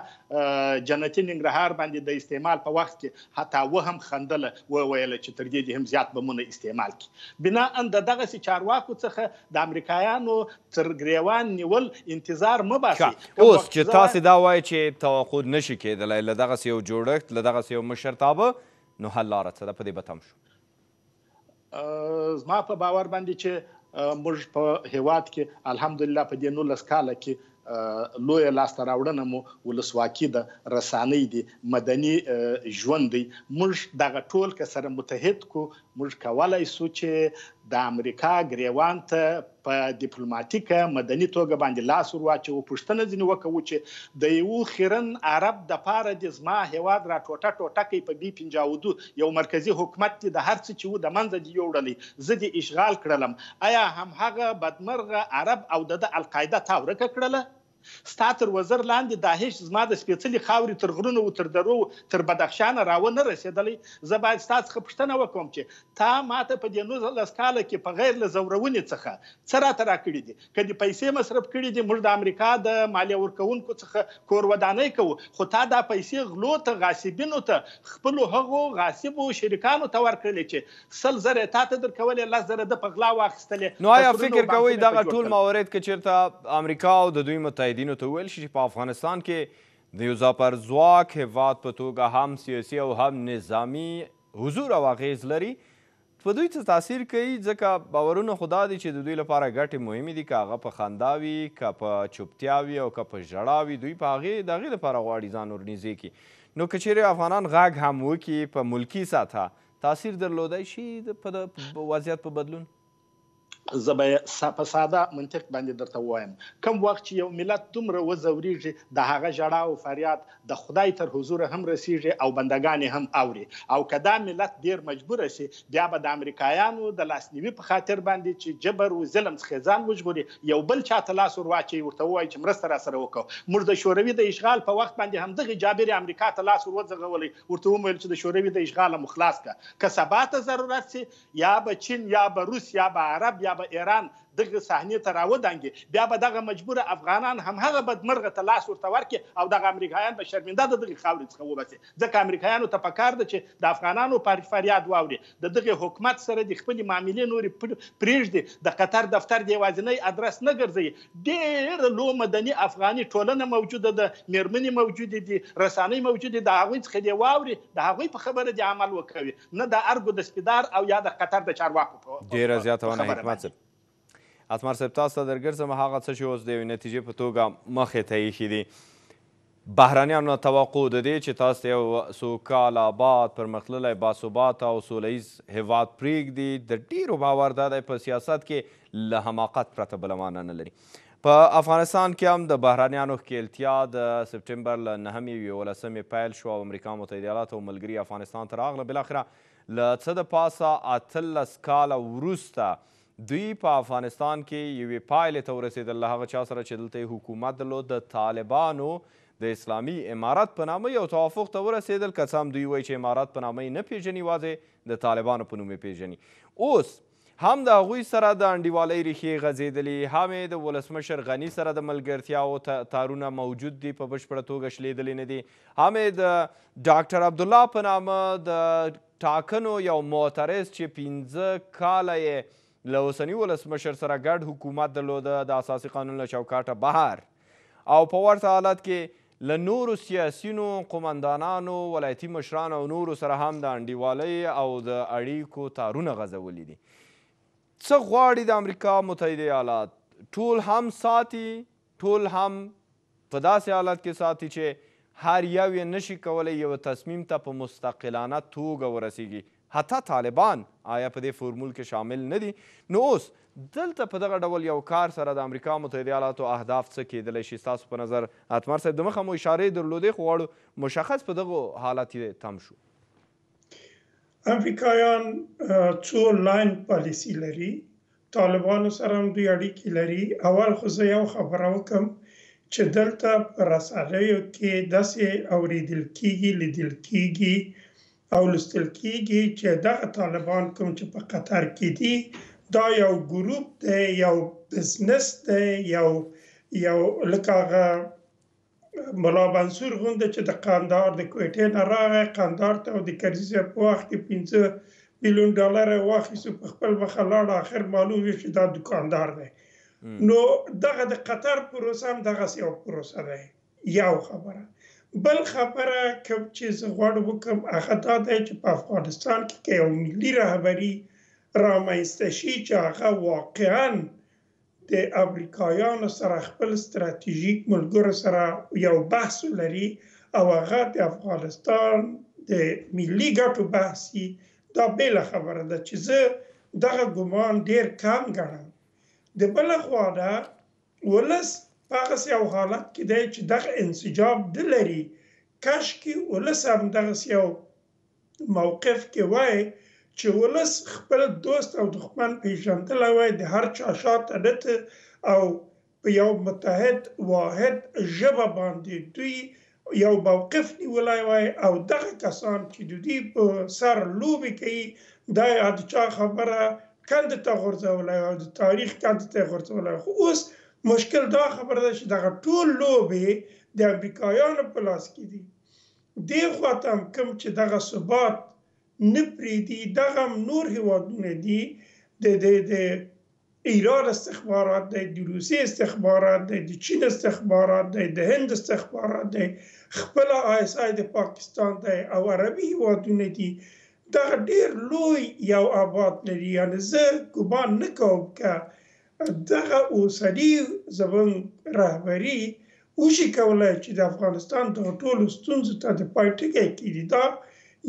جنتي ننګرهار باندې د استعمال په وخت کې حتی و هم خندله، وویله چې تر دې هم زیات بمونه استعمال کړي. بناء د دغسې چارواکو څخه د امریکایانو تر ګریوان نیول انتظار مه باسئ. اوس چې تاسې دا وایئ چې توقع نشي کېدلی له دغسې یو جوړښت، له دغسې یو مشرتابه، نو حل لاره څه ده؟ په دې به تم شو. زما په باور باندې چې موږ په هیواد کې الحمدلله په دې 19 کاله کې لویه لاسته راوړنه مو ولسواکي ده، رسانۍ دي، مدني ژوند دی. موږ دغه ټول که سره متحد کو، موږ کولی سو چې د امریکا ګریوان ته په ډیپلوماټیکه مدني توګه باندې لاس ور واچوو. پوښتنه ځینې وکوو چې د یو خیرن عرب دپاره د زما هیواد را ټوټه ټوټه کوي په B52 یو مرکزي حکومت دی، د هر څه چې و د منځه دې یوړلی، زه دې اشغال کړلم. آیا همهغه بدمرغه عرب او د القاعده تا ورکه کړله؟ ستا تر وزر لاندې داعش زما د سپېڅلي خاورې تر غرونو و تر درو تر بدخشانه راونه رسېدلی. زه باید ستا څخه پوښتنه وکړم چې تا ماته په دې 19 کاله کې په غیر له زورونې څخه څه راته راکړي دي؟ که دې پیسې مصرف کړي دي، موږ د امریکا د مالیه ورکوونکو څخه کور ودانۍ کوو، خو تا دا پیسې غلو ته، غاصبینو ته، خپلو هغو غاصبو شریکانو ته ورکړلې چې 100 زره تا ته درکولې، 10 زره ده په غلا واخیستلې. نو آیا فکر کوئ دغه ټول موارد که چېرته امریکا او د دوی متحدینو ته وویل شي چې په افغانستان کې د یو ځاپرځواک هیواد په توګه هم سیاسي او هم نظامي حضور او اغیز لري، په دوی څه تاثیر کوي؟ ځکه باورونه خو دا دي چې د دوی لپاره ګټې مهمې دي، که هغه په خندا وي، که په چوپتیا وي او که په ژړا وي، دوی په هغې د هغې لپاره غواړي ځان ورنږدې کړي. نو که چیرې افغانان غږ هم وکړي په ملکي سطحه، تاثیر درلودی شي په وضعیت په بدلون؟ زه به په ساده منطق باندې درته ووایم، کوم وخت چې یو ملت دومره وځورېږي، د هغه ژړا او فریاد د خدای تر حضوره هم رسیږي او بندګانې هم اوري. او که دا ملت ډېر مجبوره شي، بیا به د امریکایانو د لاسنیوي په خاطر باندې چې جبر و ظلم څخه ځان وژغوري، یو بل چاته لاس ور واچوي، ورته ووایي چې مرسته راسره وکړو. موږ د شوروي د اشغال په وخت باندې همدغې جابر امریکا ته لاس ور وځغولی، ورته ومویل چې د شوروي د اشغاله مو خلاص کړه. که سبا ته ضرورت سي، یا به چین، یا به روس، یا به عرب، یا به ایران دغه صحنې ته راودانګي، بیا به دغه مجبوره افغانان همهغه بدمرغه ته لاس ورته ورکړي او دغه امریکایان به شرمنده د دغې خاورې څخه وباسي. ځکه امریکایانو ته پکار ده چې د افغانانو فریاد واوري، د دغې حکومت سره د خپلې معاملې نورې پرېږدي، د قطر دفتر د یوازینی ادرس نه ګرځوي. ډېره لو مدني افغاني ټولنه موجوده ده، میرمنې موجودې دي، رسانۍ موجودې، د هغوی څخه دې واوري، د هغوی په خبره دې عمل وکوي، نه د ارګو د سپیدار او یا د قطر د چارواکو په خبره. ډېره زیاته ونه حکمت صاحب. اتمر صاحب تاسو ته درګرځم هغه څه چې اوس د یوې نتیجې په توګه مخې ته ایښي دي. بهرنیانو توقع د دې چې تاسو یو سوکاله، آباد، پرمختللی، باثباته او سوله ییز هیواد پرېږدي، د ډېرو باور دا دی په سیاست کې له حماقت پرته بله معنی نه لري. په افغانستان کې هم د بهرنیانو ښکېلتیا د سپټمبر له 9 پیل شو او امریکا متحده ایالات او ملګري افغانستان ته راغله. بالاخره له څه د پاسه 18 کاله وروسته دوی په افغانستان کې یوې پایلې ته ورسېدل، له هغه چا سره چې دلته یې حکومت درلود، د طالبانو د اسلامي امارت په نامه یو توافق ته ورسېدل. که څه هم دوی وایي چې امارت په نامه یې نه پېژني، یوازې د طالبانو په نوم یې پېژني. اوس هم د هغوی سره د انډیوالۍ ریښې غځېدلي، هم یې د ولسمشر غني سره د ملګرتیاو تارونه موجود دي، په بشپړه توګه شلېدلي نه دي. هم یې د ډاکټر عبدالله په نامه د ټاکنو یو معترض چې 15 کاله یې له اوسني ولسمشر سره ګډ حکومت درلوده، د اساسي قانون له چوکاټه بهر، او په ورته حالت کې له نورو سیاسینو، قمندانانو، ولایتي مشرانو او نورو سره هم د انډیوالۍ او د اړیکو تارونه غځولي دي. څه غواړي د امریکا متحده ایالات؟ ټول هم ساتي، ټول هم په داسې حالت کې ساتي چې هر یو یې نشي کولی یو تصمیم ته په مستقلانه توګه ورسیږي. حتی طالبان آیا په دې فورمول کې شامل نه دي؟ نو اوس دلته په دغه ډول یو کار سره د امریکا متحده ایالاتو اهداف څه کېدلی شي ستاسو په نظر؟ اتمر صاحب د مخه مو اشارې درلودې، خو غواړو مشخص په دغو حالت یې تم شو. امریکایان څو لاین پالیسي لري، طالبانو سره هم دوی اړیکې لري. اول خو زه یو خبره وکړم چې دلته په رسنیو کې داسې اورېدل کېږي، لیدل کېږي او لوستل کېږي چې دغه طالبان کوم چې په قطر کې دي دا یو ګروپ دی، یو بزنس دی، یو لکه هغه ملا منصور غونده چې د قندهار د کوټې نه راغی قندهار ته او د کرزي په وخت کې 15 میلیون ډالر واخیستو په خپل مخه لاړ، اخر معلوم شو چې دا دکاندار دی. نو دغه د قطر پروسه هم دغسې یو پروسه دی. یو خبره. بل خبره کوم چې زه غواړم وکړم هغه دا دی چې په افغانستان کې که یو ملي رهبري رامنځته شي چې هغه واقعا د امریکایانو سره خپل ستراتیژیک ملګرو سره یو بحث لري او هغه د افغانستان د ملي ګټو بحث دا بله خبره ده چې زه دغه ګمان ډیر کم ګڼم. د بل خوا ده ولس په هغسې یو حالت کې دی چې دغه انسجام نه لري. کاشکې ولس هم دغسې یو موقف کې وای چې ولس خپل دوست او دښمن پیژندلی وای، د هر چا شاته نه او په یو متحد واحد ژبه باندې دوی یو موقف نیولی وای او دغه کسان چې د دوی په سر لوبې کوي دا د چا خبره کندې ته غورځولی او د تاریخ کندې ته یې غورځولی. خو اوس مشکل دا خبره ده چې دغه ټول لوبې د امریکایانو په لاس کې دي. دې خوا ته هم کوم چې دغه ثبات نه پرېږدي دغه هم نور هېوادونه دي، د ایران استخبارات دی، د روسیې استخبارات دی، د چین استخبارات دی، د هند استخبارات دی، خپله ISI د پاکستان دی او عربي هېوادونه دي. دغه ډیر لوی یو آباد لري. یعنې زه ګمان نه کوم که دغه اوسني زموږ رهبري وشي کولی چې د افغانستان دغه ټولو ستونزو ته د پای ټکی کړي. دا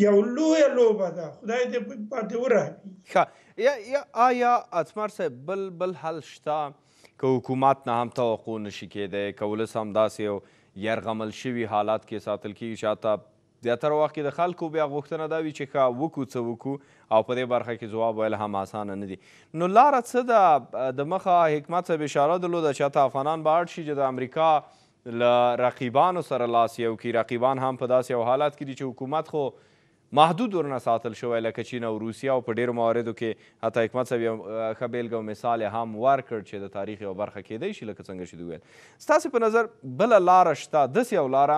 یو لویه لوبه ده، خدای دې باندې ورحمي. ښه، آیا اتمر صاحب بل حل شته که حکومت نه هم توقع نشي کېدی، که ولس هم داسې یو یرغمل شوي حالات کې ساتل کېږي چې حتی زیاتره وخت کې د خلکو بیا غوښتنه دا وي چې ښه وکړو څه وکړو او په دې برخه کې ځواب ویل هم اسانه نه دي. نو لاره څه ده؟ د مخه حکمت صاحب اشاره درلوده چې حتی افغانان به اړ شي چې د امریکا له رقیبانو سره لاس یو کړي. رقیبان هم په داسې یو حالت کې دي چې حکومت خو محدود ورنه ساتل شوی لکه چین او روسیه، او په ډېرو مواردو کې حتی حکمت صاحب یو ښه بېلګه او مثال یې هم ورکړ چې د تاریخ یوه برخه کیدی شي لکه څنګه چې دوی ویل. ستاسې په نظر بله لاره شته، داسې یو لاره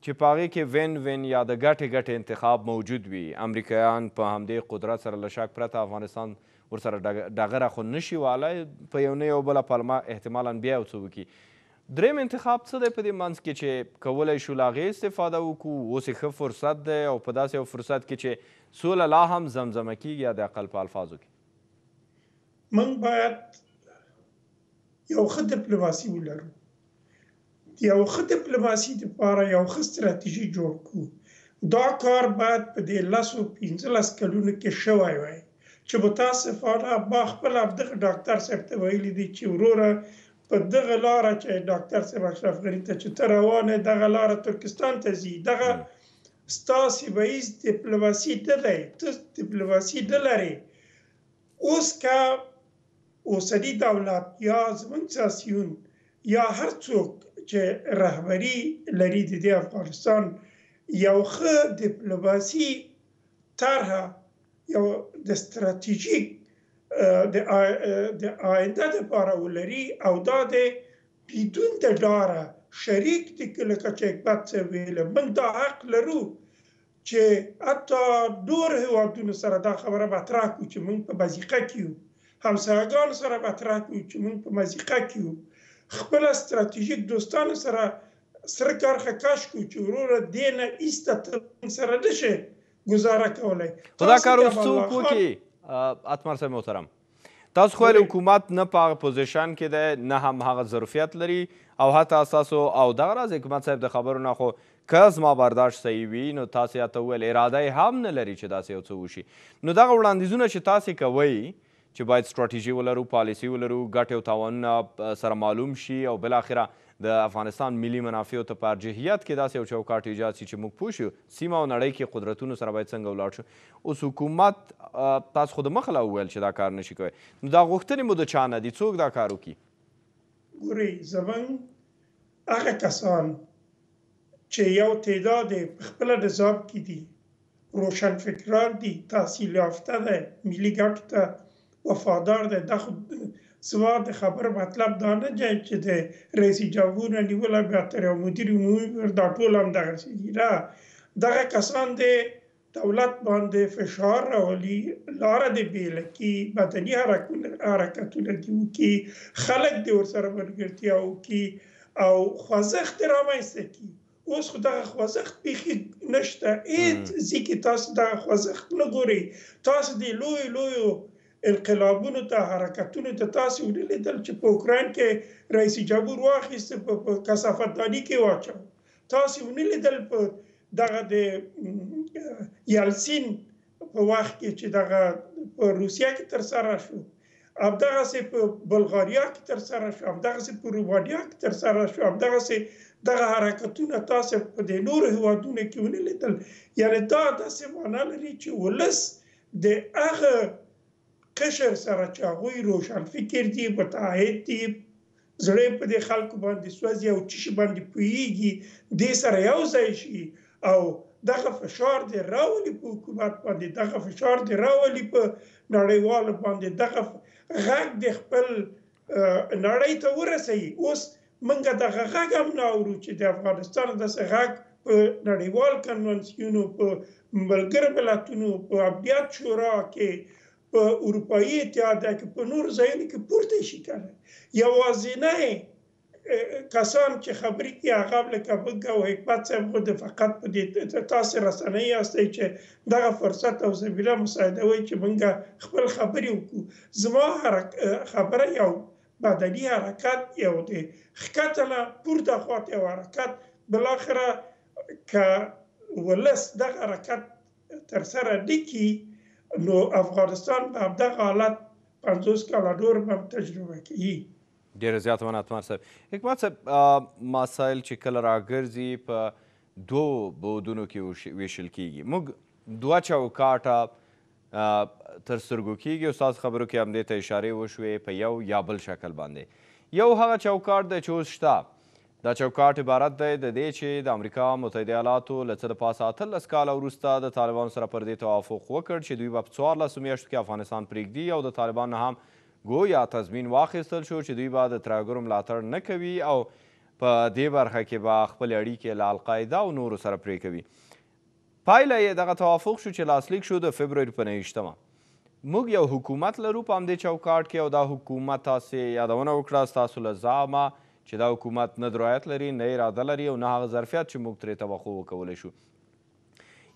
چې په هغې کې وین وین یا د ګټې انتخاب موجود وي؟ امریکایان په همدې قدرت سره له شک پرته افغانستان ورسره ډغره خو نشي وهلی، په یو نه یو بله پلمه احتمالا بیا یو څه وکړي. دریم انتخاب څه دی په دې منځ کې چې کولی شو له هغې استفاده وکړو؟ اوس یې ښه فرصت دی او په داسې یو فرصت کې چې سوله لا هم زمزمه کېږي یا د اقل په الفاظو کې. موږ باید یو ښه ډیپلوماسي ولرو. یو ښه ډیپلوماسي دپاره یو ښه ستراتیژي جوړ کړو. دا کار باید په دې 10-15 کلونو کې شوی وای چې متاسفانه ما خپله همدغه ډاکټر صاحب ته ویلي دي چې وروره په دغه لاره چې ډاکټر صاحب اشرف غني ته چې ته روان یې دغه لاره ترکستان ته ځي، دغه ستاسې ویز ډیپلوماسي نه دی، ته ډیپلوماسي نه لرې. اوس که اوسني دولت یا زموږ سیاسیون یا هر څوک چې رهبري لري د دې افغانستان یو ښه ډیپلوماسي طرحه، یو د ستراتیژیک د آینده دپاره ولري او دا د بدون د ډاره شریک دي، لکه چې حکمت صاحب ویله موږ دا حق لرو چې حتی نور هېوادونو سره دا خبره مطرح کړو چې موږ په مضیقه کې یو، همسایګانو سره مطرح کړو چې موږ په مضیقه کې یو، خپله ستراتیژیک دوستانو سره کرښه کش کړو چې وروره دې نه ایسته ته سره نشي ګزاره کولی. خو دا کار اوس څوک وکړي؟ اتمر صاحب محترم، تاسو خو حکومت نه په هغه پوزیشن کې دی، نه هم هغه ظرفیت لري او حتی ستاسو او دغه راز حکومت صاحب د خبرو نه خو که زما برداشت صحیح وي نو تاسې راته وویل اراده یې هم نه لري چې داسې یو څه وشي. نو دغه وړاندیزونه چې تاسې کوئ چې باید ستراتیژي ولرو، پالیسي ولرو، ګټې او تاوانونه سره معلوم شي او بالاخره د افغانستان ملي منافعو ته په ارجحیت کې داسې یو چوکاټ ایجاد شي چې موږ پوه شو سیمه او نړۍ کې قدرتونو سره باید څنګه ولاړ شو. اوس حکومت تاسو خو د مخه لا وویل چې دا کار نشي کوی، نو دا غوښتنې مو د چا نه دي؟ څوک دا کار وکړي؟ ګورئ، زموږ هغه کسان چې یو تعداد یې په خپله نظام کې دي روشنفکران دي، تحصیل یافته دی، ملي ګټو ته وفادار دی. دا خو زما د خبر مطلب دا نه دی چې د رئیس جمهور نه نیولی بیا تر یو مدیر عمومي دا ټول همدغسې دي. نه، دغه کسان د دولت باندې فشار راولي، لاره دې بېله کړي، بدني حرکتونه دې وکړي، خلک دې ورسره ملګرتیا وکړي او خوځښت دې رامنځته کړي. اوس خو دغه خوځښت بیخي نشته، هېڅ ځای کې تاسو دغه خوځښت نه ګورئ. تاسو دې لویو انقلابونو ته، حرکتونو ته تاسو ونه لیدل چې په اوکراین کې رئیس جمهور واخیسته په کثافتداني کې واچو. تاسو ونه لیدل په دغه د یلسین په وخت کې چې دغه په روسیه کې ترسره شو، همدغسې په بلغاریا کې ترسره شو، همدغسې په رومانیا کې ترسره شو، همدغسې دغه حرکتونه تاسو په دې نورو هیوادونو کې ونه لیدل. یعنې دا داسې معنا لري چې ولس د هغه قشر سره چې هغوی روشنفکر دي، متعهد دي، زړه په دې خلکو باندې سوځي او څه شي باندې پوهېږي، دې سره یو ځای شي او دغه فشار دې راولي په حکومت باندې، دغه فشار دې راولي په نړیوالو باندې، دغه غږ دې خپل نړۍ ته ورسوي. اوس موږ دغه غږ هم نه اورو چې د افغانستان داسې غږ په نړیوال کنونسیونو، په ملګرو ملتونو، په امنیت شورا کې، په اروپایي اتحاد کې، په نورو ځایونو کې پورته شي. کنه یوازینی کسان چې خبرې کوي هغه لکه موږ او حکمت صاحب خو د فقط په دې تاسې رسنۍ یاستئ چې دغه فرصت او زمینه مساعدوي چې موږ خپل خبرې وکړو. زما خبره یو بدني حرکت، یو د ښکته نه پورته خواته یو حرکت، بالاخره که ولس دغه حرکت ترسره نه کړي نو افغانستان به همدغه حالت 50 کاله نور هم تجربه کوي. ډېره زیاته مننه اتمر صاحب. حکمت صاحب، مسایل چې کله راګرځي په دوو بعدونو کې ویشل کیږي. موږ دوه چوکاټه تر سترګو کیږي او ستاسو خبرو کې همدې ته اشارې وشوې په یو یا بل شکل باندې. یو هغه چوکاټ دی چې اوس شته، دا چوکاټ عبارت دی د دې چې د امریکا متحده ایالاتو له څه د پاسه 18 کاله وروسته د طالبانو سره پر دې توافق وکړ چې دوی به په 14 میاشتو کې افغانستان پرېږدي او د طالبانو نه هم ګویا تضمین واخیستل شو چې دوی به د ترهګرو ملاتړ نه کوي او په دې برخه کې به خپلې اړیکې له القاعده او نورو سره پرې کوي. پایله یې دغه توافق شو چې لاسلیک شو د فبروري په 29. موږ یو حکومت لرو په همدې چوکاټ کې او دا حکومت تاسې یادونه وکړه ستاسو له زعمه چې دا حکومت نه درایت لري، نه اراده لري او نه هغه ظرفیت چې موږ ترې توقع وکولی شو.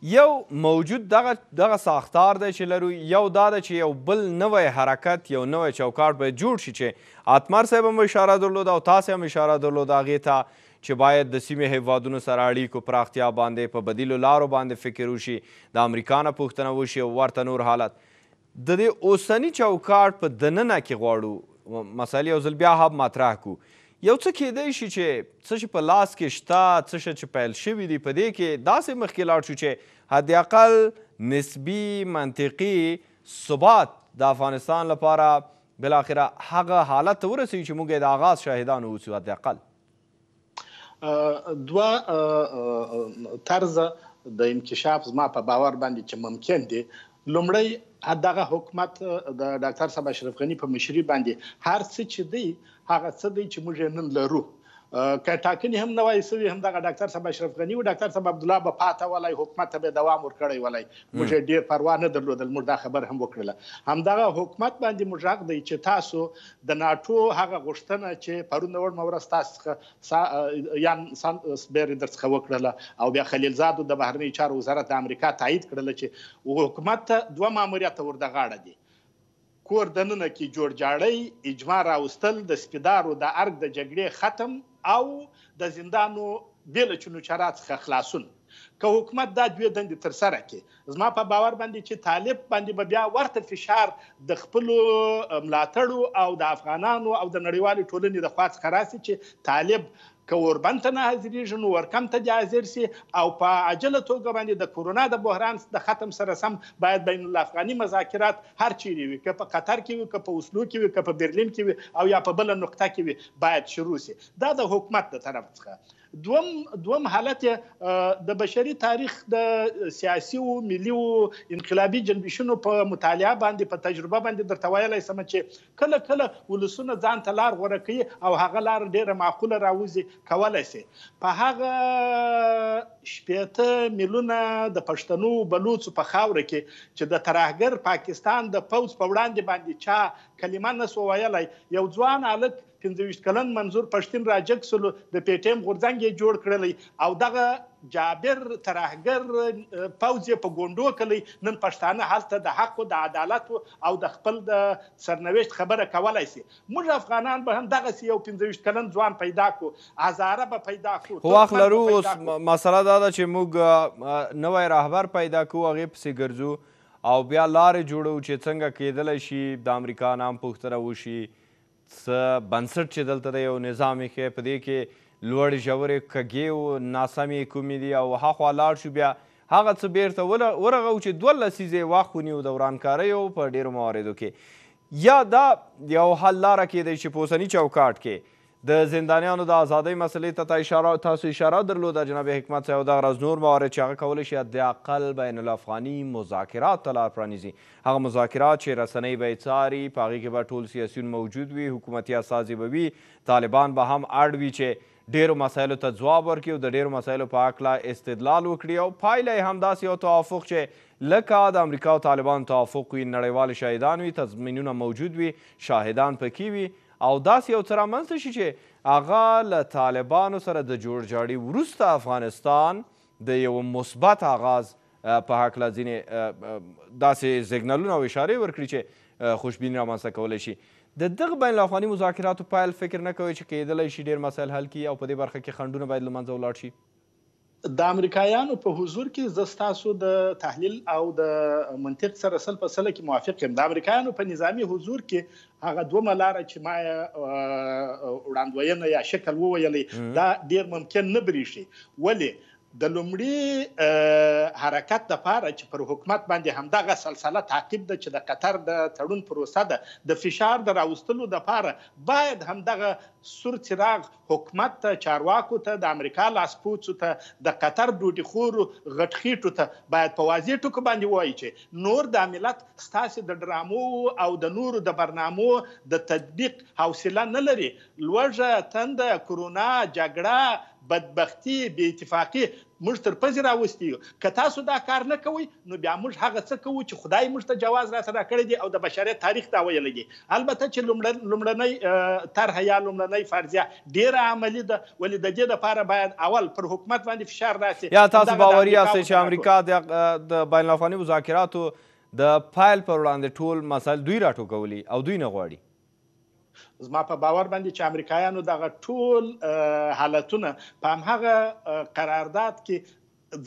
یو موجود دغه ساختار دی چې لرو، یو دا ده چې یو بل نوی حرکت، یو نوی چوکاټ باید جوړ شي چې اتمر صاحب هم اشاره درلوده او تاسې هم اشاره درلوده هغې ته چې باید د سیمې هیوادونو سره اړیکو پراختیا باندې په بدیلو لارو باندې فکر وشي، د امریکا نه پوښتنه وشي او ورته نور حالت. د دې اوسني چوکاټ په دننه کې غواړو مسایل یو ځل بیا هم مطرح کړو. یو څه کیدی شي چې څه چې په لاس کې شته، څه شی چې پیل شوي دي، په دې کې داسې مخکې لاړ شو چې حداقل نسبي منطقي ثبات د افغانستان لپاره بالاخره هغه حالت ته ورسوي چې موږ یې د آغاز شاهدان اوسو. حداقل دوه طرز د انکشاف زما په باور باندې چې ممکن دي. لومړی دغه حکومت د ډاکټر صاحب اشرف غني په مشري باندې هر څه چې دی هغه څه دی چې موږ نن لرو. که ټاکنې هم نه وای سوي هم دغه ډاکټر صاحب اشرف غني او ډاکټر صاحب عبدالله به پاته ولی، حکومت ته به دوام ورکړی ولی، موږ یې ډېر پروا نه درلودل، موږ دا خبر هم وکړله. همدغه حکومت باندې موږ غږ دی چې تاسو د ناټو هغه غوښتنه چې پرون د وړمه ورځ تاسو څخه یان سانسبري در څخه وکړله او بیا خلیلزاد د بهرنیو چارو وزارت د امریکا تایید کړله چې حکومت ته دوه ماموریت ورده غاړه دي: کور دننه کې جوړ جاړی، اجماع راوستل، د سپیدارو د ارګ د جګړې ختم او د زندانو بېله چونو چارات څخه خلاصون. که حکومت دا دوی دندې ترسره کړي، زما په باور باندې چې طالب باندې به بیا ورته فشار د خپلو ملاتړو او د افغانانو او د نړیوالې ټولنې د خوا څخه راسي چې طالب که اوربند ته نه حاضرېږي نو ورکم ته دې حاضر سي او په عاجله توګه باندې د کورونا د بحران د ختم سره سم باید بین الافغاني مذاکرات هر چیرې وي، که په قطر کې وي، که په اوسلو کې وي، که په برلین کې وي او یا په بله نقطه کې وي، باید شروع سي. دا د حکومت د طرف څخه. دوم حالت د بشري تاریخ د سیاسي او ملي او انقلابي جنبشونو په مطالعه باندې په تجربه باندې درته ویلی سم چې کله کله ولسونه ځان ته لار غوره کوي او هغه لار ډیره معقوله راوځي کولی سي. په هغه 80 میلیونه د پښتنو بلوڅو په خاوره کې چې د ترهګر پاکستان د پوځ په وړاندې باندې چا کلمه نسو ویلی، یو ځوان هلک 15 کلن منظور پښتون راجګ سلو د پی ټی ایم غورځنګ یې جوړ کړلی او دغه جابر ترهګر پوځ یې په ګونډو کلی. نن پښتانه هلته د حق او د عدالت او د خپل د سرنوشت خبره کولی سي. موږ افغانان به هم دغسې یو 15 کلن ځوان پیدا کړو، هزاره به پیدا کړو. خو وخت لرو. اوس مسله دا ده چې موږ نوی رهبر پیدا کړو، هغې پسې ګرځو او بیا لارې جوړو چې څنګه کیدلی شي د امریکا نه هم پوښتنه وشي څه بنسټ چې دلته د یو نظام یې ښه په دې کې لوړې ژورې کږې او ناسمې کومې دي او هاخوا لاړ شو بیا هغه څه بیرته ورغو چې 12 لسیزې وخت ونیو د ورانکاریو په ډېرو مواردو کې. یا دا یو حل لاره کیدی چې په اوسني چوکاټ کې د زندانیانو د ازادۍ مسلې ته تاسو اشاره درلوده جناب حکمت صاحب، دغه راز نور موارد چې هغه کولی شي حداقل بین الافغاني مذاکرات ته لار پرانیزي. هغه مذاکرات چې رسنۍ به یې څاري، په هغې کې به ټول سیاسیون موجود وي، حکومتي استازي به وي، طالبان به هم اړ وي چې ډېرو مسایلو ته ځواب ورکړي او د ډېرو مسایلو په هکله استدلال وکړي او پایله یې همداسې یو توافق چې لکه د امریکا او طالبانو توافق وي، نړیوال شاهدان وي، تضمینونه موجود وي، شاهدان پکې وي او داسې یو څه رامنځته شي چې هغه له طالبانو سره د جوړجاړي وروسته افغانستان د یو مثبت آغاز په هکله ځینې داسې سیګنالونه او اشارې ورکړي چې خوشبیني رامنځته کولی شي. د دغه بین الافغاني مذاکراتو پایل فکر نه کوئ چې کیدلی شي ډېر مسایل حل کړي او په دې برخه کې خنډونه باید له منځه ولاړ شي؟ د امریکایانو په حضور کې زه ستاسو د تحلیل او د منطق سره 100% کې موافق یم. د امریکایانو په نظامی حضور کې هغه دومره لاره چې ما وړاندوینه یا شکل وویلی دا ډیر ممکن نه بریښي. ولې د لومړي حرکت دپاره چې پر حکومت باندې همدغه سلسله تعقیب ده چې د قطر د تړون پروسه ده، د فشار د راوستلو دپاره باید همدغه سور څراغ حکومت ته، چارواکو ته، د امریکا لاسپوڅو ته، د قطر ډوډۍ خورو غټخیټو ته باید په واضح ټکو باندې ووایي چې نور دا ملت ستاسې د ډرامو او د نورو د برنامو د تطبیق حوصله نه لري. لوږه، تنده، کرونا، جګړه، بدبختي، بې اتفاقي موږ تر پزې راوستي یو. که تاسو دا کار نه کوئ نو بیا موږ هغه څه کوو چې خدای موږ ته جواز راته راکړی دی او د بشریت تاریخ دا ویلی دی. البته چې لومړنۍ طرحه یا لومړنۍ فرضیه ډېره عملي ده، ولې د دې دپاره باید اول پر حکومت باندې فشار راسي. یا تاسو باوري یاستئ چې امریکا د بین الافغاني مذاکراتو د پایل پر وړاندې ټول مسایل دوی راټوکولي او دوی نه غواړي؟ زما په باور باندې چې امریکایانو دغه ټول حالتونه په همهغه قرارداد کې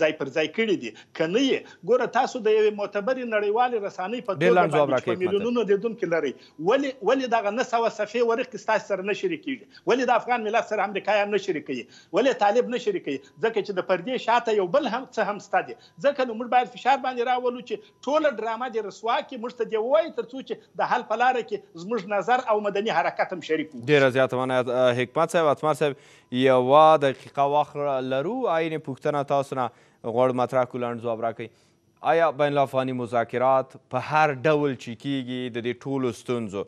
ځای پر ځای کړي دي. که نه یې ګوره تاسو د یوې معتبرې نړیوالې رسنۍ په توګه باندې چې په میلیونونو لیدونکي لرئ، ولې دغه 900 صفحې ورقې ستاسو سره نه شریکېږي؟ ولې د افغان ملت سره امریکایان نه شریکوي؟ ولې طالب نه شریکوي؟ ځکه چې د پردې شاته یو بل هم څه هم شته دي. ځکه نو موږ باید فشار باندې راولو چې ټوله ډرامه دې رسوا کړي، موږ ته دې ووایي تر څو چې د حل په لاره کې زموږ نظر او مدني حرکت هم شریک وو. ډېره زیاته مننه حکمت صاحب. اتمر صاحب یوه دقیقه وخت لرو، عین پوښتنه تاسو نه غواړو مطرح کړو، لنډ ځواب راکړئ. آیا بین الافغاني مذاکرات په هر ډول چې کیږي د دې ټولو ستونزو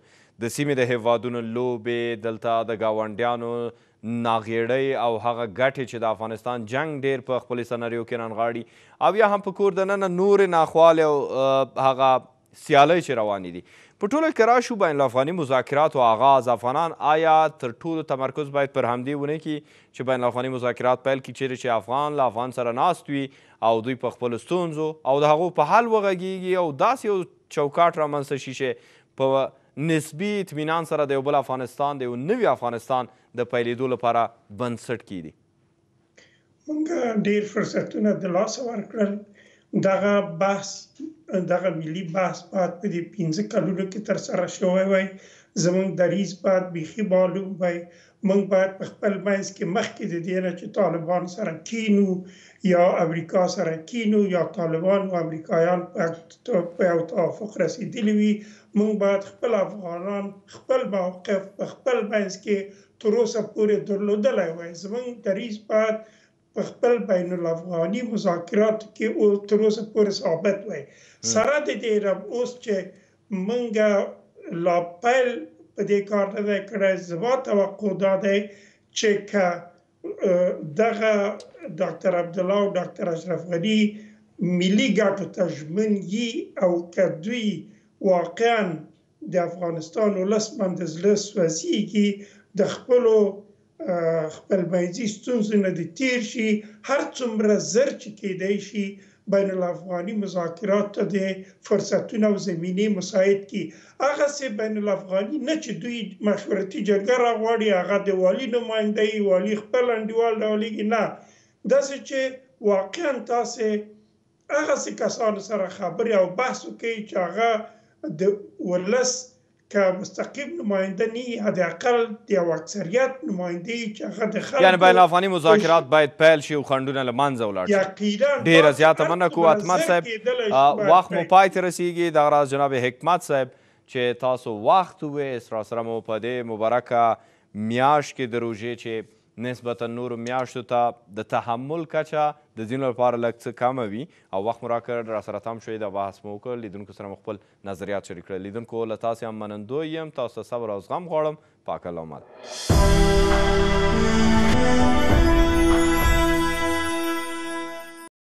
د سیمې د هیوادونو لوبې، دلته د ګاونډیانو ناغېړۍ او هغه ګټې چې د افغانستان جنګ ډېر په خپلې سناریو کې رانغاړي او یا هم په کور دننه نورې ناخوالې او هغه سیالۍ چې روانې دي، په ټوله کې راشو بین الافغاني مذاکراتو آغاز افغانان آیا تر ټولو تمرکز باید پر همدې ونه کړي چې بین الافغاني مذاکرات پیل کړي چیرې چې افغان له افغان سره ناست وي او دوی په خپلو ستونزو او د هغو په حل وغږیږي او داسې یو چوکاټ رامنځته شي چې په نسبي اطمینان سره د یو بل افغانستان، د یو نوي افغانستان د پیلېدو لپاره بنسټ کیږي؟ موږ ډېر فرصتونه د لاسه ورکړل. دغه بحث، دغه ملي بحث باید په دې 15 کلونو کې ترسره شوی وای. زموږ دریځ باید بیخي معلوم وای. موږ باید په خپل منځ کې مخکې د دې نه چې طالبان سره کینو یا امریکا سره کینو یا طالبان او امریکایان په یو توافق رسیدلی وي، موږ باید خپل افغانان خپل موقف په خپل منځ کې تر اوسه پورې درلودلی وای. زموږ دریځ باید په خپل بین الافغاني مذاکراتو کې تر اوسه پورې ثابت وای. سره د دې رب اوس چې موږ لا پیل په دې کار نه دی کړی، زما توقع دا دی چې که دغه ډاکټر عبدالله او ډاکټر اشرف غني ملي ګټو ته ژمن وي او که دوی واقعا د افغانستان ولس باندې زړه سوځېږي د خپلو خپلمنځي ستونزو نه دې تېر شي، هر څومره زر چې کیدی شي بین الافغاني مذاکرات ته د فرصتونه او زمینې مساعد کړي. هغسې بین الافغاني نه چې دوی مشورتي جرګه راغواړي، هغه د والي نماینده یي، والي خپل انډیوال راولېږي، نه، داسې چې واقعا تاسې هغسې کسانو سره خبرې او بحث وکړئ چې هغه د ولس که مستقیم نماینده نی، حداقل د یو اکثریت نماینده چې هغه د خلکو یعنې بین الافغاني مذاکرات باید پیل شي او خنډونه له منځه ولاړ شي. یقینا ډېره زیاته مننه کوو اتمر صاحب، وخت مو پای ته رسیږي. دغه راز جناب حکمت صاحب چې تاسو وخت وویست، راسره مو په دې مبارکه میاشت کې د روژې چې نسبتا نورو میاشتو ته د تحمل کچه د ځینو لپاره لږ څه کمه وي او وخت مو راکړ، راسره تم شوئ، دا بحث مو وکړ، لیدونکو سره مو خپل نظریات شریک کړل. لیدونکو له تاسې هم منندوی یم، تاسو ته صبر او زغم غواړم. پاک الله مل.